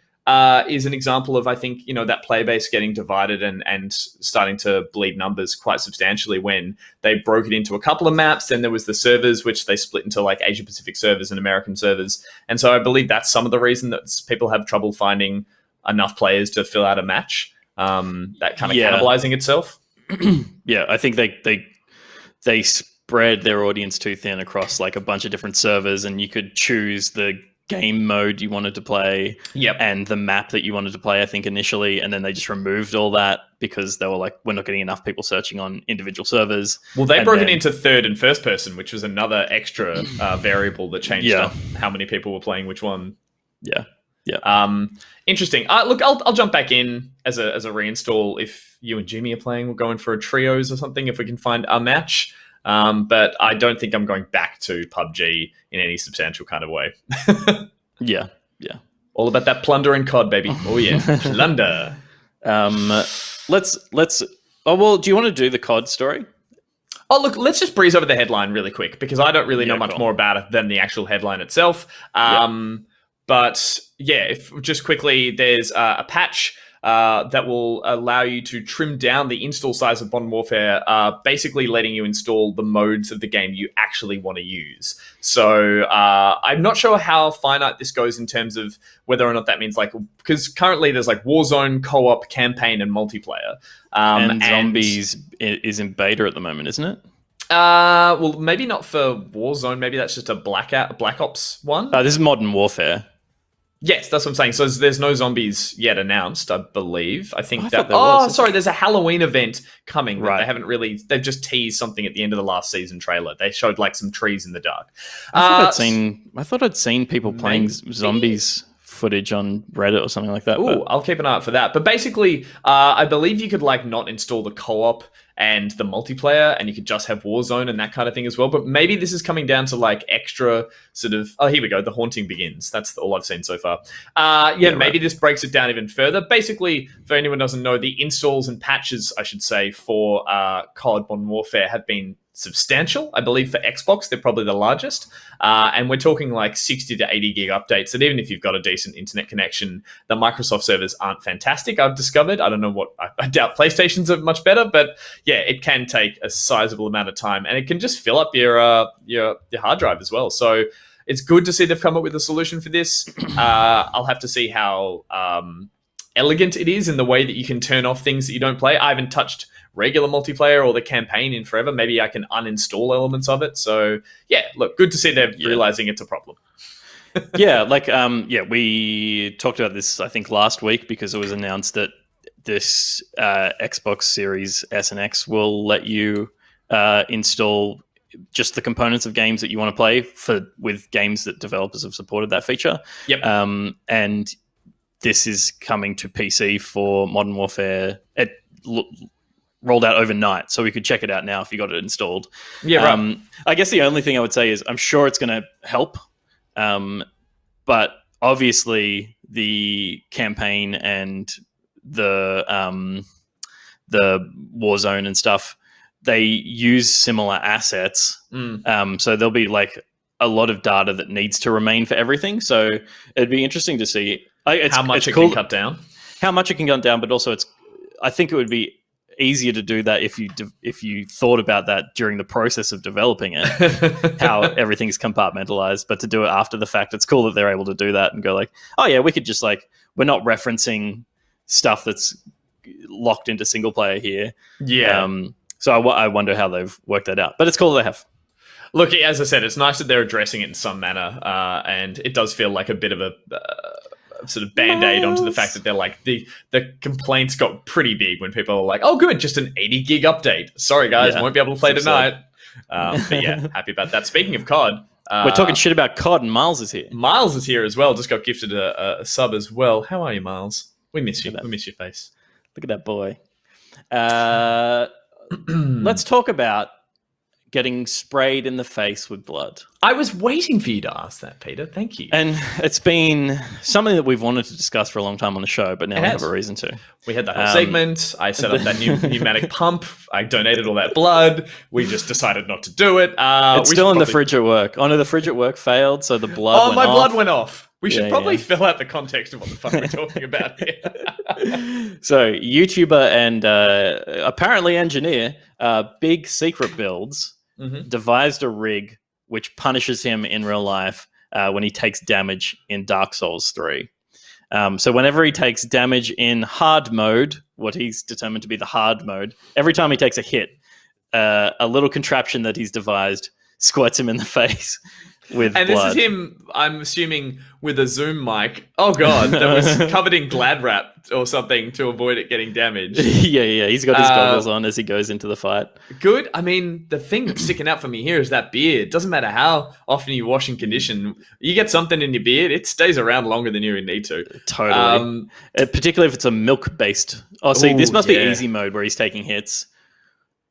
is an example of, I think, that player base getting divided and starting to bleed numbers quite substantially when they broke it into a couple of maps. Then there was the servers, which they split into like Asia Pacific servers and American servers. And so I believe that's some of the reason that people have trouble finding enough players to fill out a match. That kind of cannibalizing itself. Yeah, I think they spread their audience too thin across like a bunch of different servers, and you could choose the game mode you wanted to play and the map that you wanted to play, I think, initially, and then they just removed all that because they were like, we're not getting enough people searching on individual servers. Well, they broke it into third and first person, which was another extra variable that changed up how many people were playing which one. Interesting. Look, I'll jump back in as a reinstall if you and Jimmy are playing. We're going for a trios or something if we can find a match. But I don't think I'm going back to PUBG in any substantial kind of way. Yeah. All about that plunder and COD, baby. Oh yeah, plunder. Let's. Oh well, do you want to do the COD story? Oh look, let's just breeze over the headline really quick because I don't really know much more about it than the actual headline itself. But yeah, if just quickly, there's a patch that will allow you to trim down the install size of Modern Warfare, basically letting you install the modes of the game you actually want to use. So I'm not sure how finite this goes in terms of whether or not that means like, because currently there's like Warzone, co-op, campaign, and multiplayer. And Zombies is in beta at the moment, isn't it? Well, maybe not for Warzone. Maybe that's just a Black Ops one. This is Modern Warfare. Yes, that's what I'm saying. So there's no zombies yet announced, I believe. I think that. Sorry, there's a Halloween event coming. Right. They haven't really. They've just teased something at the end of the last season trailer. They showed like some trees in the dark. I thought I'd seen people playing zombies footage on Reddit or something like that. Ooh, I'll keep an eye out for that. But basically, I believe you could like not install the co-op and the multiplayer, and you could just have Warzone and that kind of thing as well. But maybe this is coming down to like extra sort of, oh, here we go, The Haunting Begins. That's all I've seen so far. Maybe this breaks it down even further. Basically, for anyone who doesn't know, the installs and patches, I should say, for COD Modern Warfare have been substantial. I believe for Xbox, they're probably the largest. And we're talking like 60 to 80 gig updates. And even if you've got a decent internet connection, the Microsoft servers aren't fantastic, I've discovered. I don't know I doubt PlayStations are much better, but yeah, it can take a sizable amount of time, and it can just fill up your hard drive as well. So it's good to see they've come up with a solution for this. I'll have to see how elegant it is in the way that you can turn off things that you don't play. I haven't touched regular multiplayer or the campaign in forever. Maybe I can uninstall elements of it. So yeah, look, good to see they're realizing it's a problem. We talked about this, I think, last week, because it was announced that this Xbox Series S and X will let you install just the components of games that you want to play with games that developers have supported that feature. Yep. And this is coming to PC for Modern Warfare. It rolled out overnight, so we could check it out now if you got it installed. Yeah, right. I guess the only thing I would say is I'm sure it's going to help, but obviously the campaign and the Warzone and stuff, they use similar assets, so there'll be like a lot of data that needs to remain for everything. So it'd be interesting to see how much it can cut down. How much it can cut down, but also I think it would be easier to do that if you thought about that during the process of developing it, how everything's compartmentalized. But to do it after the fact, it's cool that they're able to do that and go like, oh yeah, we could just like, we're not referencing stuff that's locked into single player here. Yeah. So I wonder how they've worked that out. But it's cool that they have. Look, as I said, it's nice that they're addressing it in some manner, and it does feel like a bit of a sort of band-aid onto the fact that they're like, the complaints got pretty big when people are like, oh good, just an 80 gig update. Sorry guys, won't be able to play tonight. But yeah, happy about that. Speaking of COD, we're talking shit about COD, and Miles is here. Miles is here as well. Just got gifted a sub as well. How are you, Miles? We miss you. We miss your face. Look at that boy. Let's talk about getting sprayed in the face with blood. I was waiting for you to ask that, Peter. Thank you. And it's been something that we've wanted to discuss for a long time on the show, but now we have a reason to. We had that whole segment. I set up that new pneumatic pump. I donated all that blood. We just decided not to do it. It's still in the fridge at work. Oh no, the fridge at work failed, so the blood went off. Blood went off. We should probably fill out the context of what the fuck we're talking about here. So, YouTuber and apparently engineer, Big Secret Builds, devised a rig which punishes him in real life when he takes damage in Dark Souls 3. So whenever he takes damage in hard mode, what he's determined to be the hard mode, every time he takes a hit, a little contraption that he's devised squirts him in the face with blood. This is him, I'm assuming, with a Zoom mic. Oh god, that was covered in Glad wrap or something to avoid it getting damaged. yeah. He's got his goggles on as he goes into the fight. Good. I mean, the thing that's sticking out for me here is that beard. Doesn't matter how often you wash and condition, you get something in your beard, it stays around longer than you need to. Totally. Particularly if it's a milk-based. Oh, see, this must be easy mode where he's taking hits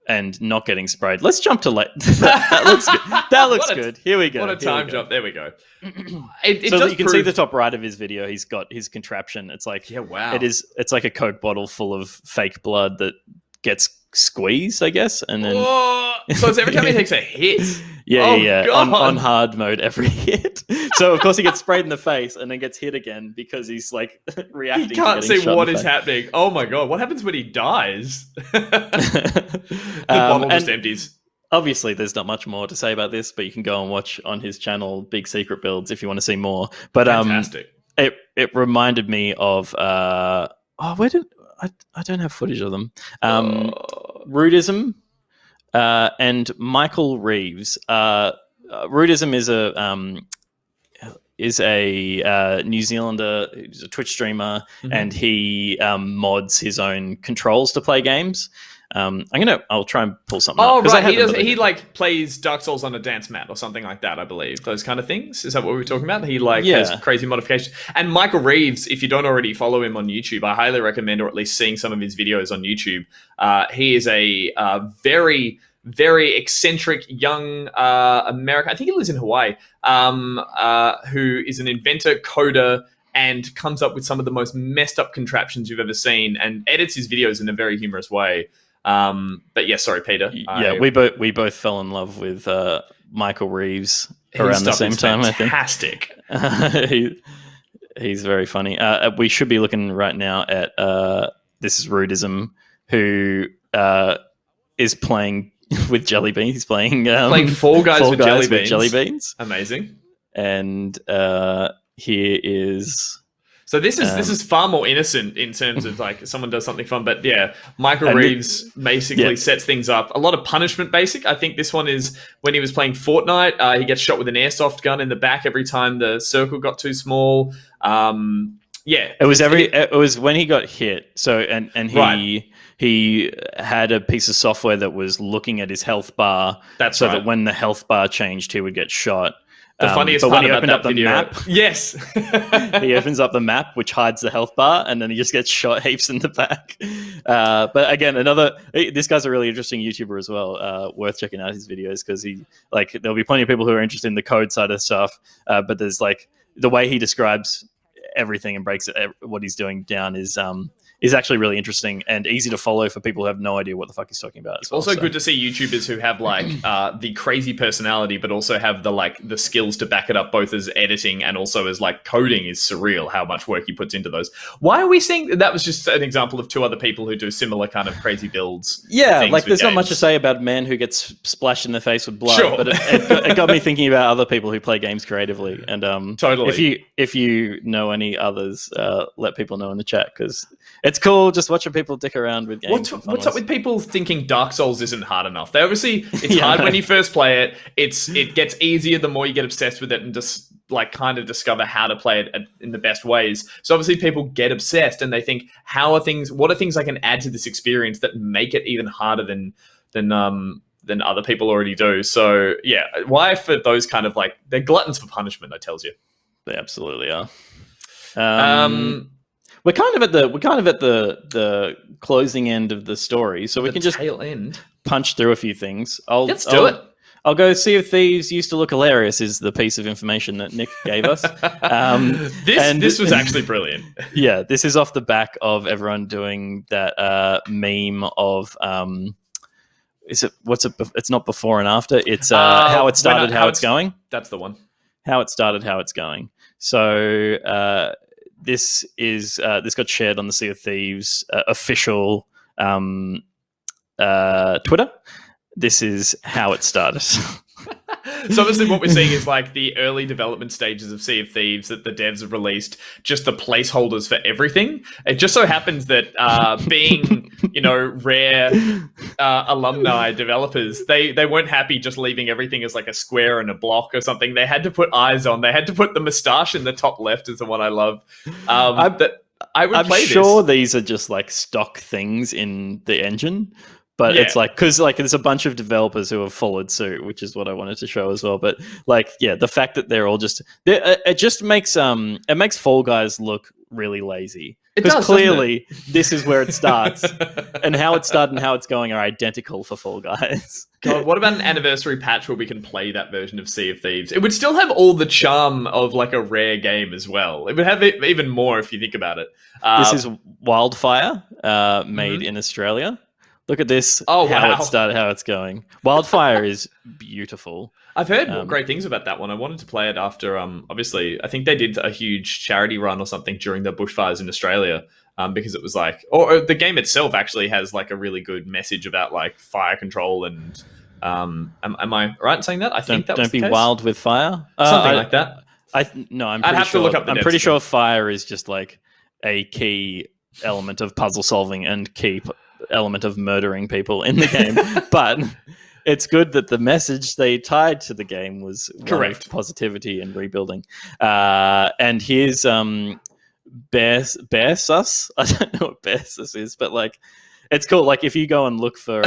and not getting sprayed. Let's jump to that looks good. That looks good. Here we go. What a time jump. There we go. So you can see the top right of his video. He's got his contraption. It's like, yeah, wow. It's like a Coke bottle full of fake blood that gets squeeze, I guess, and then so it's every time he takes a hit. yeah, God. on hard mode every hit. So of course he gets sprayed in the face and then gets hit again because he's like reacting. He can't to getting see shot what in the is face. happening. Oh my God, what happens when he dies? The bottle just empties. Obviously, there's not much more to say about this, but you can go and watch on his channel Big Secret Builds if you want to see more. But Fantastic. It reminded me of where did I don't have footage of them. Rudism and Michael Reeves. Rudism is a New Zealander who's a Twitch streamer, and he mods his own controls to play games. I'll try and pull something up. Oh, right. He like plays Dark Souls on a dance mat or something like that, I believe. Those kind of things. Is that what we were talking about? He has crazy modifications. And Michael Reeves, if you don't already follow him on YouTube, I highly recommend, or at least seeing some of his videos on YouTube. He is a very, very eccentric young American. I think he lives in Hawaii. Who is an inventor, coder, and comes up with some of the most messed up contraptions you've ever seen, and edits his videos in a very humorous way. But yeah, sorry, Peter. We both fell in love with Michael Reeves around the same time. Fantastic. I think he's very funny. We should be looking right now at this is Rudism, who is playing with jelly beans. He's playing Fall Guys with jelly beans. Amazing. And here is. So this is far more innocent in terms of like someone does something fun, but yeah, Michael Reeves basically sets things up. A lot of punishment basic. I think this one is when he was playing Fortnite. He gets shot with an airsoft gun in the back every time the circle got too small. It was when he got hit. So and he had a piece of software that was looking at his health bar. That's so that when the health bar changed, he would get shot. The funniest part about that video, map, yes, he opens up the map, which hides the health bar, and then he just gets shot heaps in the back. But again, this guy's a really interesting YouTuber as well. Worth checking out his videos because there'll be plenty of people who are interested in the code side of stuff. But there's the way he describes everything and breaks what he's doing down is actually really interesting and easy to follow for people who have no idea what the fuck he's talking about as well. Also good to see YouTubers who have the crazy personality, but also have the skills to back it up, both as editing and also as coding. Is surreal how much work he puts into those. Why are we seeing that? Was just an example of two other people who do similar kind of crazy builds. Yeah, there's not much to say about a man who gets splashed in the face with blood, but it got me thinking about other people who play games creatively. And totally, if you know any others, let people know in the chat because it's cool just watching people dick around with games. What's up with people thinking Dark Souls isn't hard enough? It's hard when you first play it. It gets easier the more you get obsessed with it and just kind of discover how to play it in the best ways. So obviously people get obsessed and they think, what are things I can add to this experience that make it even harder than other people already do? So yeah, why for those kind of they're gluttons for punishment, I tells you. They absolutely are. We're kind of at the closing end of the story, so we can just tail end. Punch through a few things. Let's do it. I'll go Sea of Thieves used to look hilarious is the piece of information that Nick gave us. This was actually brilliant. Yeah, this is off the back of everyone doing that meme of it's not before and after. It's how it started, how it's going. That's the one. How it started, how it's going. So this got shared on the Sea of Thieves official Twitter. This is how it started. So obviously what we're seeing is the early development stages of Sea of Thieves that the devs have released, just the placeholders for everything. It just so happens that being, Rare alumni developers, they weren't happy just leaving everything as a square and a block or something. They had to put eyes on. They had to put the moustache in the top left is the one I love. I'm sure these are just stock things in the engine. But it's because there's a bunch of developers who have followed suit, which is what I wanted to show as well. But the fact that they're all it just makes Fall Guys look really lazy. Because clearly this is where it starts, and how it started and how it's going are identical for Fall Guys. God, what about an anniversary patch where we can play that version of Sea of Thieves? It would still have all the charm of a Rare game as well. It would have even more if you think about it. This is Wildfire, made in Australia. Look at this. Oh, how wow. it started, how it's going. Wildfire is beautiful. I've heard great things about that one. I wanted to play it after, obviously, I think they did a huge charity run or something during the bushfires in Australia, because it was like, or the game itself actually has like a really good message about like fire control and, am I right in saying that? I think that was the Don't be case. wild with fire. Something like that. I'm I'd pretty have sure, to look up the I'm devs pretty sure again. fire is just like a key element of puzzle solving and key element of murdering people in the game. But it's good that the message they tied to the game was Correct. positivity and rebuilding. And here's Bear Sus. I don't know what Bear Sus is, but like it's cool. Like if you go and look for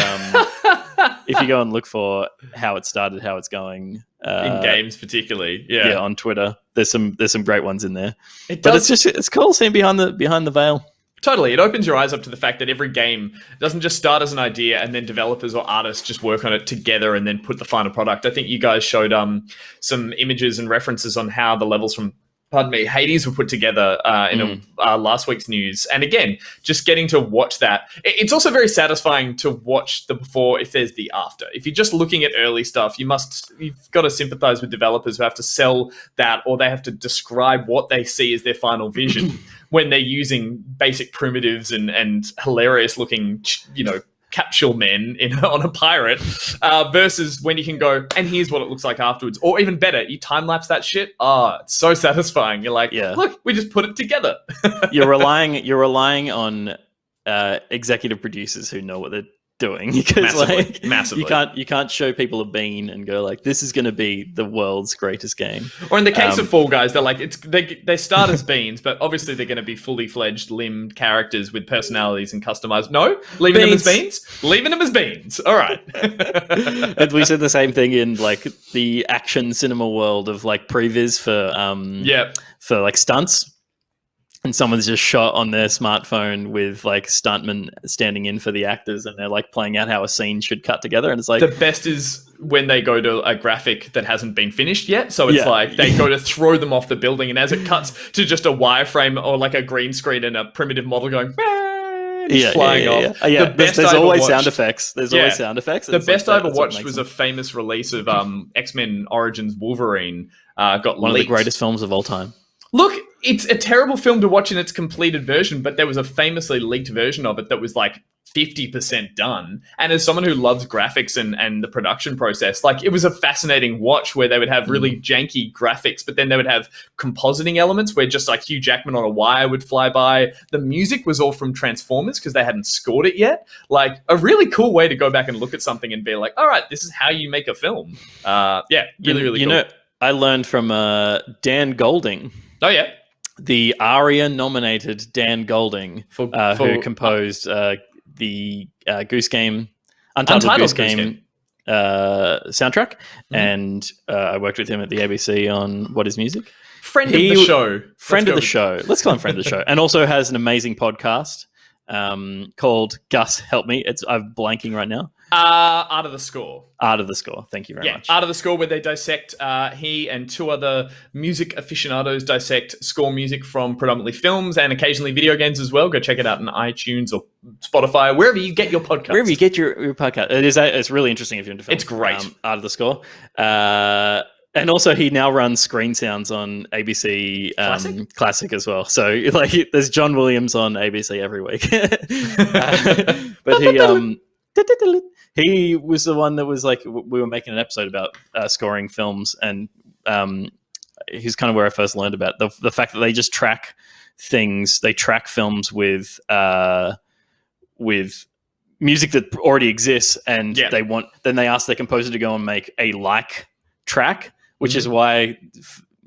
how it started, how it's going in games particularly, yeah, on Twitter, there's some great ones in there. But it's cool seeing behind the veil. Totally. It opens your eyes up to the fact that every game doesn't just start as an idea and then developers or artists just work on it together and then put the final product. I think you guys showed some images and references on how the levels from Hades were put together in last week's news. And again, just getting to watch that. It's also very satisfying to watch the before if there's the after. If you're just looking at early stuff, you've got to sympathize with developers who have to sell that, or they have to describe what they see as their final vision when they're using basic primitives and hilarious looking, capsule men on a pirate, versus when you can go, and here's what it looks like afterwards. Or even better, you time-lapse that shit. It's so satisfying. You're like, look, we just put it together. You're relying on executive producers who know what they're doing, because massively. you can't show people a bean and go like, this is going to be the world's greatest game. Or in the case of Fall Guys, they're like, they start as beans, but obviously they're going to be fully fledged limbed characters with personalities and customized. No, leaving them as beans. All right. And we said the same thing in like the action cinema world of like previs for like stunts. And someone's just shot on their smartphone with like stuntmen standing in for the actors, and they're like playing out how a scene should cut together. And it's like, the best is when they go to a graphic that hasn't been finished yet. So it's like they go to throw them off the building, and as it cuts to just a wireframe or like a green screen and a primitive model going flying off. There's always sound effects. Always sound effects. The best I ever watched was a famous release of X-Men Origins Wolverine. Got one leaked. of the greatest films of all time. Look, it's a terrible film to watch in its completed version, but there was a famously leaked version of it that was like 50% done. And as someone who loves graphics and the production process, like it was a fascinating watch where they would have really janky graphics, but then they would have compositing elements where just like Hugh Jackman on a wire would fly by. The music was all from Transformers because they hadn't scored it yet. Like a really cool way to go back and look at something and be like, all right, this is how you make a film. Really cool. I learned from Dan Golding. Oh, yeah. The ARIA-nominated Dan Golding, who composed the Goose Game, Untitled Goose Game soundtrack. And I worked with him at the ABC on What Is Music? Friend of the show. Let's call him friend of the show. And also has an amazing podcast called Gus Help Me. I'm blanking right now. Art of the Score. Art of the Score. Thank you very much. Art of the Score, where they dissect, he and two other music aficionados dissect score music from predominantly films and occasionally video games as well. Go check it out on iTunes or Spotify, wherever you get your podcast. Wherever you get your podcast. It's really interesting if you're into film. It's great. Art of the Score. And also, he now runs Screen Sounds on ABC Classic as well. So, like, there's John Williams on ABC every week. But he was the one that was like, we were making an episode about scoring films, and he's kind of where I first learned about the fact that they just track things. They track films with music that already exists, and then they ask their composer to go and make a track, which is why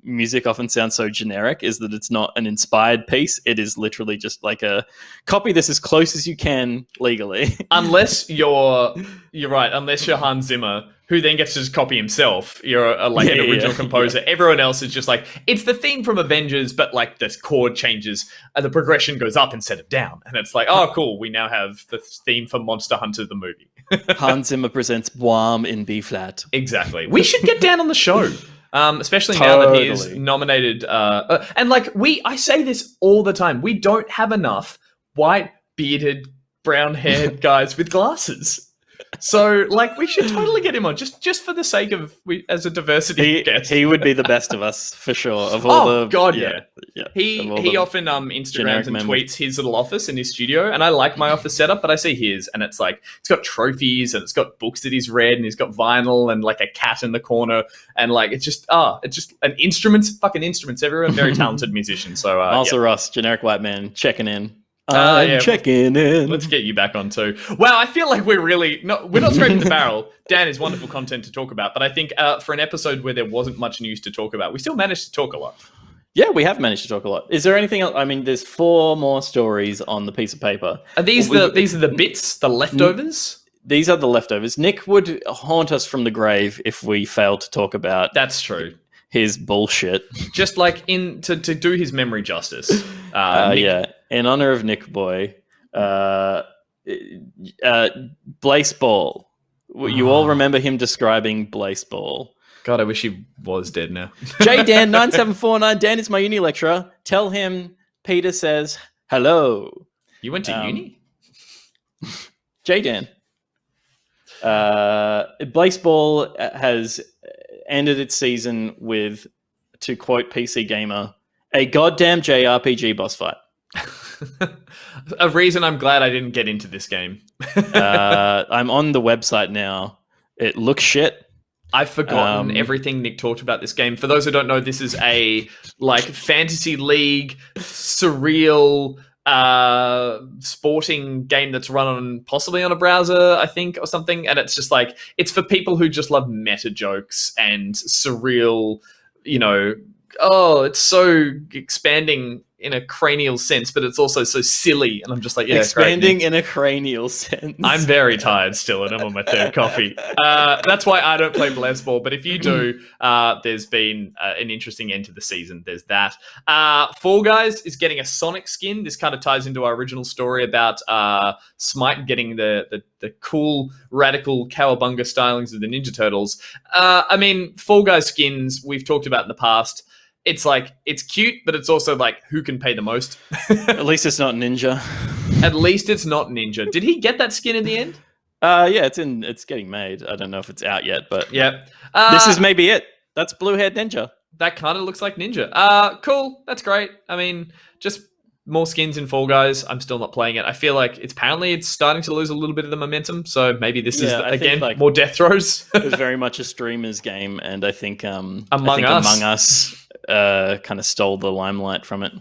music often sounds so generic, is that it's not an inspired piece. It is literally just like a copy this as close as you can legally. Unless you're right, unless you're Hans Zimmer, who then gets to just copy himself. You're an original composer. Yeah. Everyone else is just like, it's the theme from Avengers, but like the chord changes and the progression goes up instead of down. And it's like, oh, cool. We now have the theme for Monster Hunter, the movie. Hans Zimmer presents Boim in B flat. Exactly. We should get Dan on the show. Especially now that he is nominated. And like I say this all the time, we don't have enough white bearded brown-haired guys with glasses. So, like, we should totally get him on just for the sake of as a diversity guest. He would be the best of us for sure. Of all God, yeah. He often Instagrams and tweets his little office in his studio, and I like my office setup, but I see his, and it's like it's got trophies and it's got books that he's read, and he's got vinyl and like a cat in the corner, and like it's just an fucking instruments everywhere. Very talented musician. So also Ross, generic white man, checking in. Checking in. Let's get you back on too. Wow, I feel like we're not scraping the barrel. Dan is wonderful content to talk about, but I think for an episode where there wasn't much news to talk about, we still managed to talk a lot. Yeah, we have managed to talk a lot. Is there anything else? I mean, there's 4 more stories on the piece of paper. Are these these are the bits, the leftovers? These are the leftovers. Nick would haunt us from the grave if we failed to talk about. That's true. His bullshit. Just like to do his memory justice. Yeah. In honor of Nick Boy, Blaseball. You all remember him describing Blaseball. God, I wish he was dead now. JDan9749, Dan is my uni lecturer. Tell him Peter says hello. You went to uni? JDan. Blaseball has ended its season with, to quote PC Gamer, a goddamn JRPG boss fight. A reason I'm glad I didn't get into this game. I'm on the website now. It looks shit. I've forgotten everything Nick talked about this game. For those who don't know, this is a like fantasy league, surreal sporting game that's run possibly on a browser, I think, or something. And it's just like, it's for people who just love meta jokes and surreal, it's so expanding in a cranial sense, but it's also so silly. And I'm just like, expanding in a cranial sense. I'm very tired still, and I'm on my 3rd coffee. That's why I don't play Blaseball. But if you do, there's been an interesting end to the season. There's that. Fall Guys is getting a Sonic skin. This kind of ties into our original story about Smite getting the cool, radical cowabunga stylings of the Ninja Turtles. I mean, Fall Guys skins we've talked about in the past. It's like, it's cute, but it's also like, who can pay the most? At least it's not Ninja. At least it's not Ninja. Did he get that skin in the end? Yeah, it's getting made. I don't know if it's out yet, but yeah. This is maybe it. That's blue-haired Ninja. That kind of looks like Ninja. Cool. That's great. I mean, just more skins in Fall Guys. I'm still not playing it. I feel like it's starting to lose a little bit of the momentum. So maybe this is again more death throws. It was very much a streamer's game, and I think Among Us kind of stole the limelight from it.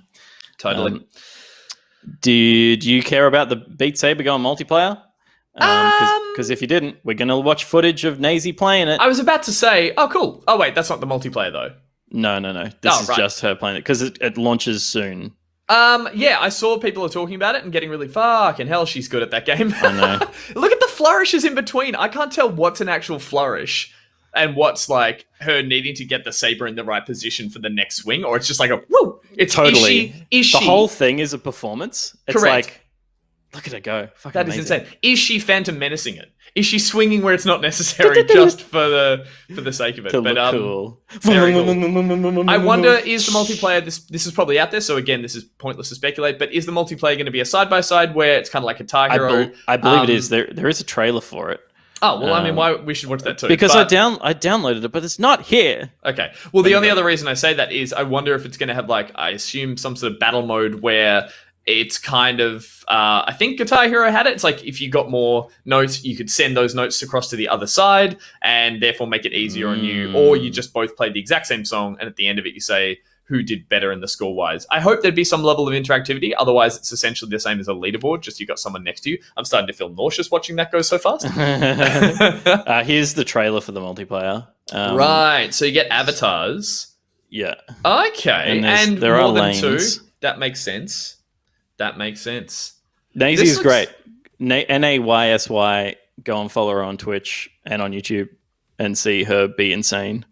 Totally. Did you care about the Beat Saber going multiplayer? Because if you didn't, we're going to watch footage of Nazy playing it. I was about to say, oh, cool. Oh, wait, that's not the multiplayer, though. No. This is just her playing it, because it launches soon. Yeah, I saw people are talking about it and getting really fucking hell, she's good at that game. I know. Look at the flourishes in between. I can't tell what's an actual flourish and what's like her needing to get the saber in the right position for the next swing, or it's just like a woo. It's totally. Is she? The whole thing is a performance. It's correct. Like, look at her go. Fucking that amazing. Is insane. Is she Phantom Menacing it? Is she swinging where it's not necessary just for the sake of it? But cool. Very cool. I wonder, is the multiplayer, this is probably out there, so again, this is pointless to speculate, but is the multiplayer going to be a side-by-side where it's kind of like a Guitar Hero? I believe it is. There is a trailer for it. Oh, well, I mean, why we should watch that too. Because I downloaded it, but it's not here. Okay. Well, the only other reason I say that is I wonder if it's going to have, like, I assume some sort of battle mode where it's kind of, I think Guitar Hero had it. It's like if you got more notes, you could send those notes across to the other side and therefore make it easier on you. Or you just both play the exact same song and at the end of it you say who did better in the score-wise. I hope there'd be some level of interactivity. Otherwise, it's essentially the same as a leaderboard, just you got someone next to you. I'm starting to feel nauseous watching that go so fast. Here's the trailer for the multiplayer. Right. So you get avatars. Yeah. Okay. And there more are than lanes. 2. That makes sense. Nazy is great. Naysy. Go and follow her on Twitch and on YouTube and see her be insane.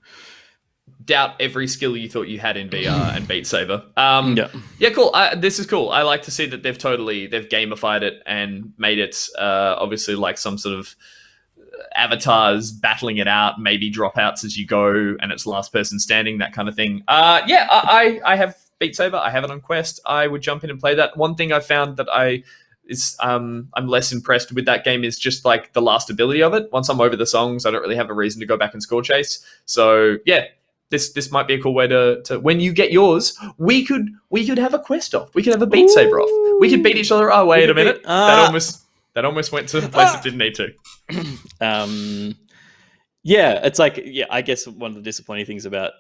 Doubt every skill you thought you had in VR and Beat Saber. Yeah, cool. This is cool. I like to see that they've gamified it and made it obviously like some sort of avatars battling it out, maybe dropouts as you go, and it's last person standing, that kind of thing. I have Beat Saber. I have it on Quest. I would jump in and play that. One thing I found that I'm less impressed with that game is just like the last ability of it. Once I'm over the songs, I don't really have a reason to go back and score chase. So yeah, this might be a cool way to when you get yours, we could have a quest off. We could have a Beat Saber off. We could beat each other. Oh, wait a minute. That almost went to the place it didn't need to. Yeah, it's like, I guess one of the disappointing things about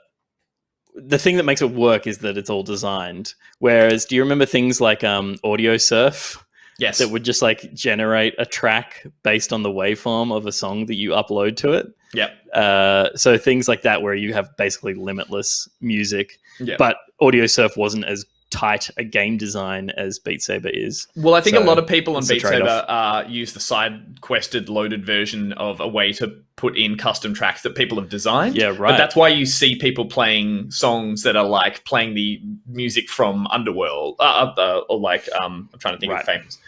the thing that makes it work is that it's all designed. Whereas, do you remember things like Audio Surf? Yes. That would just like generate a track based on the waveform of a song that you upload to it. Yep. So things like that where you have basically limitless music. Yep. But Audio Surf wasn't as tight a game design as Beat Saber is. Well, I think a lot of people on Beat Saber use the side quested loaded version of a way to put in custom tracks that people have designed. Yeah, right. But that's why you see people playing songs that are like playing the music from Underworld, or like I'm trying to think of famous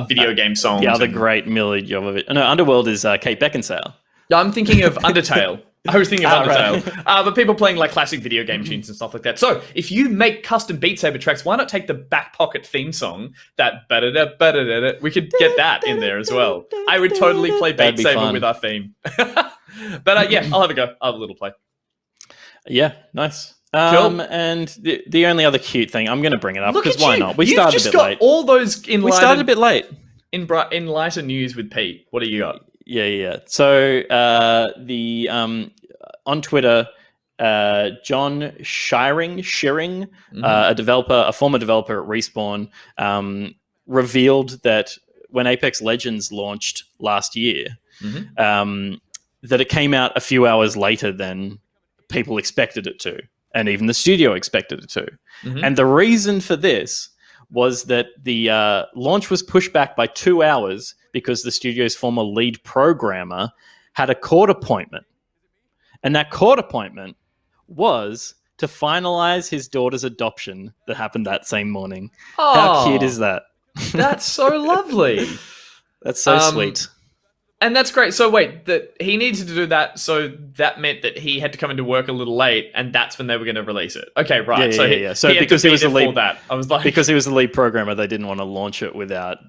video game songs. The other great Mila Jovoviched. No, Underworld is Kate Beckinsale. I'm thinking of Undertale. I was thinking of Undertale. Right. But people playing like classic video game tunes and stuff like that. So if you make custom Beat Saber tracks, why not take the back pocket theme song, that ba-da-da-ba-da-da-da, we could get that in there as well. I would totally play Beat Saber fun. with our theme. But yeah, I'll have a go. I'll have a little play. Yeah, nice. Cool. And the only other cute thing, I'm going to bring it up because why not? We You've started just a bit got late. all those We started a bit late. in lighter news with Pete. What do you got? Yeah. So on Twitter, John Shearing, a former developer at Respawn, revealed that when Apex Legends launched last year, that it came out a few hours later than people expected it to, and even the studio expected it to. And the reason for this was that the launch was pushed back by 2 hours because the studio's former lead programmer had a court appointment. And that court appointment was to finalize his daughter's adoption that happened that same morning. Oh, how cute is that? That's so lovely. That's so sweet. And that's great. So wait, that he needed to do that, so that meant that he had to come into work a little late, and that's when they were going to release it. Okay, right. Yeah. So he because he was the lead, that, I was like, because he was the lead programmer, they didn't want to launch it without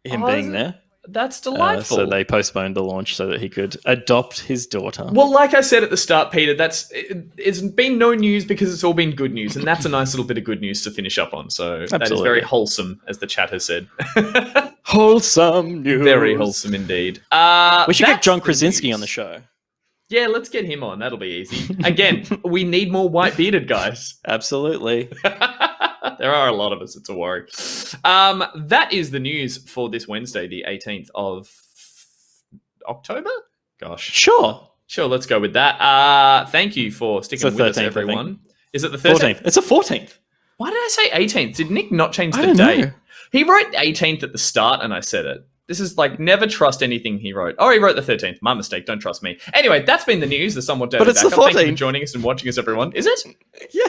him being there. That's delightful. So they postponed the launch so that he could adopt his daughter. Well, like I said at the start, Peter, it's been no news because it's all been good news, and that's a nice little bit of good news to finish up on. So that is very wholesome, as the chat has said. Wholesome news. Very wholesome indeed. We should get John Krasinski on the show. Yeah, let's get him on. That'll be easy. Again, we need more white-bearded guys. Absolutely. There are a lot of us. It's a worry. That is the news for this Wednesday, the 18th of October? Gosh. Sure, let's go with that. Thank you for sticking with us, everyone. Is it the 13th? It's the 14th. Why did I say 18th? Did Nick not change the date? He wrote 18th at the start and I said it. This is like, never trust anything he wrote. Oh, he wrote the 13th. My mistake. Don't trust me. Anyway, that's been the news. The somewhat daily But it's backup. the 14th. Thank you for joining us and watching us, everyone. Is it? Yeah.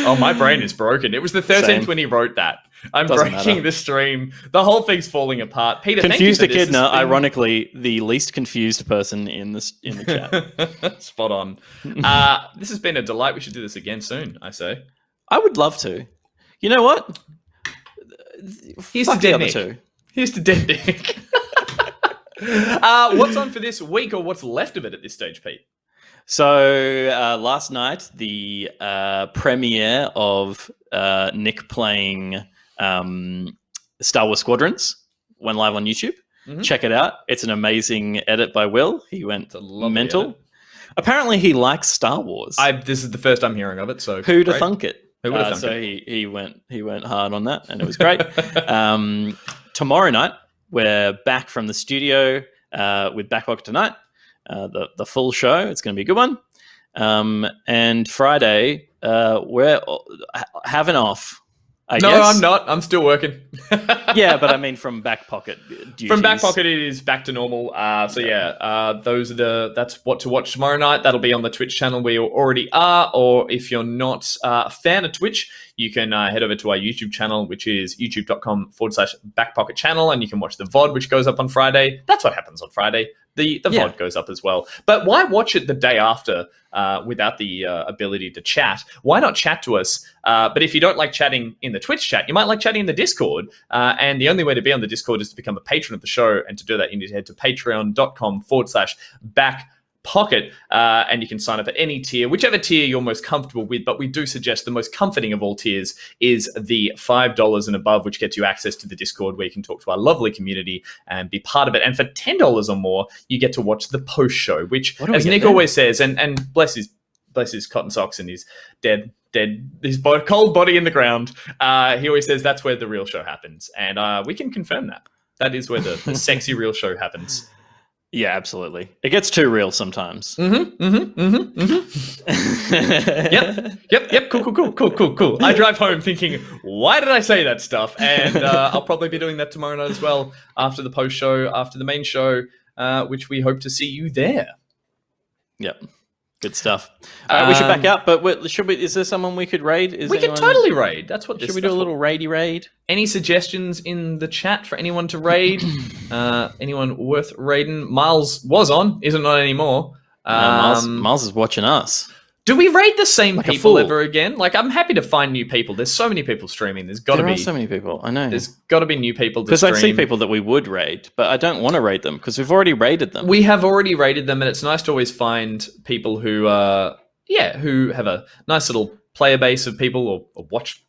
Oh, my brain is broken. It was the 13th Same. when he wrote that. I'm Doesn't breaking matter. the stream. The whole thing's falling apart. Peter, Confused thank you for this. Echidna, ironically, the least confused person in the chat. Spot on. This has been a delight. We should do this again soon, I say. I would love to. You know what? Here's Fuck to the dead other Nick. two. Here's to dead Nick. What's on for this week, or what's left of it at this stage, Pete? So last night, the premiere of Nick playing Star Wars Squadrons went live on YouTube. Check it out. It's an amazing edit by Will. He went mental. Edit. Apparently, he likes Star Wars. This is the first I'm hearing of it. So who'd have thunk it? Who would have thunk so it? he went hard on that, and it was great. Tomorrow night, we're back from the studio with Backlog Tonight. The full show. It's going to be a good one. And Friday, we're having off. I guess. No, I'm not. I'm still working. Yeah, but I mean from back pocket duties. From back pocket, it is back to normal. Those are that's what to watch tomorrow night. That'll be on the Twitch channel where you already are, or if you're not a fan of Twitch, you can head over to our YouTube channel, which is youtube.com/backpocket channel, and you can watch the VOD, which goes up on Friday. That's what happens on Friday. the VOD goes up as well. But why watch it the day after without the ability to chat? Why not chat to us? But if you don't like chatting in the Twitch chat, you might like chatting in the Discord. And the only way to be on the Discord is to become a patron of the show. And to do that, you need to head to patreon.com/backpocket. And you can sign up at any tier, whichever tier you're most comfortable with. But we do suggest the most comforting of all tiers is the $5 and above, which gets you access to the Discord where you can talk to our lovely community and be part of it. And for $10 or more, you get to watch the post show, which, as Nick always says, and bless his cotton socks and his dead, his cold body in the ground. He always says that's where the real show happens. And we can confirm that. That is where the sexy real show happens. Yeah, absolutely. It gets too real sometimes. Yep. Cool. I drive home thinking, why did I say that stuff? And I'll probably be doing that tomorrow night as well, after the post show, after the main show, which we hope to see you there. Yep. Good stuff. All right, we should back out, but is there someone we could raid? We could totally raid. That's what. Should we do a little raidy raid? Any suggestions in the chat for anyone to raid? Anyone worth raiding? Miles was on, isn't on anymore. Miles is watching us. Do we raid the same people ever again? Like, I'm happy to find new people. There's so many people streaming. There are so many people. I know. There's got to be new people to stream. Because I see people that we would raid, but I don't want to raid them because we've already raided them. We have already raided them, and it's nice to always find people who have a nice little player base of people or watch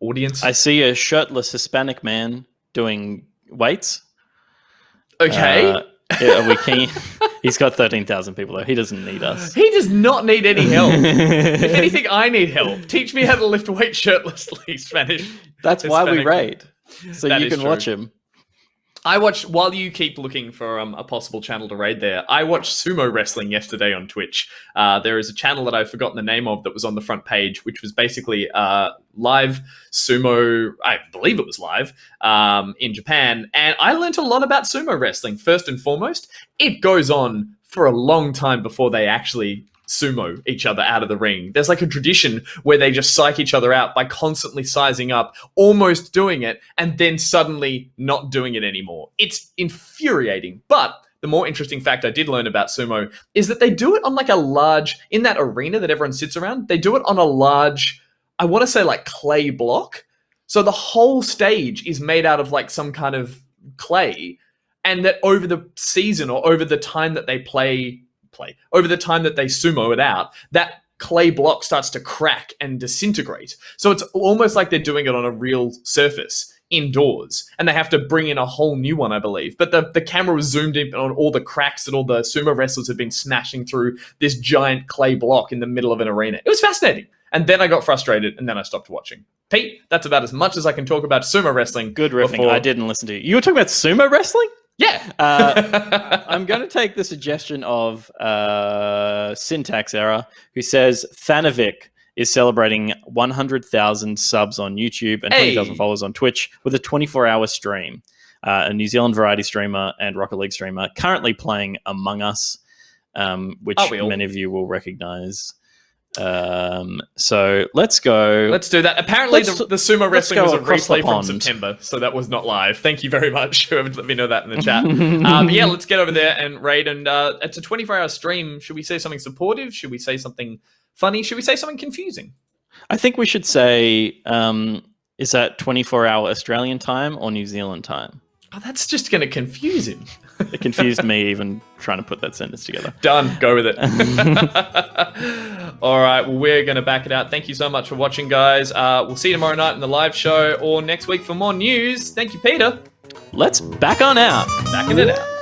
audience. I see a shirtless Hispanic man doing weights. Okay. Are we keen? He's got 13,000 people though. He doesn't need us. He does not need any help. If anything, I need help. Teach me how to lift weights shirtlessly, Spanish. That's why we raid. So you can watch him. I watched, while you keep looking for a possible channel to raid there, I watched sumo wrestling yesterday on Twitch. There is a channel that I've forgotten the name of that was on the front page, which was basically live sumo, I believe it was live, in Japan. And I learned a lot about sumo wrestling. First and foremost, it goes on for a long time before they actually sumo each other out of the ring. There's like a tradition where they just psych each other out by constantly sizing up, almost doing it, and then suddenly not doing it anymore. It's infuriating. But the more interesting fact I did learn about sumo is that they do it on like a large, in that arena that everyone sits around, they do it on a large, I want to say like clay block. So the whole stage is made out of like some kind of clay, and that over the season or over the time that they over the time that they sumo it out, that clay block starts to crack and disintegrate. So it's almost like they're doing it on a real surface indoors, and they have to bring in a whole new one, I believe. But the camera was zoomed in on all the cracks that all the sumo wrestlers had been smashing through this giant clay block in the middle of an arena. It was fascinating. And then I got frustrated, and then I stopped watching. Pete, that's about as much as I can talk about sumo wrestling. Good riffing. I didn't listen to you. You were talking about sumo wrestling? Yeah. I'm going to take the suggestion of Syntax Error, who says Thanovic is celebrating 100,000 subs on YouTube and 20,000 followers on Twitch with a 24-hour stream. A New Zealand variety streamer and Rocket League streamer currently playing Among Us, which many of you will recognize. So let's go. Let's do that. Apparently, the sumo wrestling was a replay from September, so that was not live. Thank you very much. Whoever let me know that in the chat. Yeah, let's get over there and raid. And it's a 24-hour stream. Should we say something supportive? Should we say something funny? Should we say something confusing? I think we should say, is that 24-hour Australian time or New Zealand time? Oh, that's just going to confuse him. It confused me even trying to put that sentence together. Done. Go with it. All right. Well, we're going to back it out. Thank you so much for watching, guys. We'll see you tomorrow night in the live show or next week for more news. Thank you, Peter. Let's back on out. Backing it out.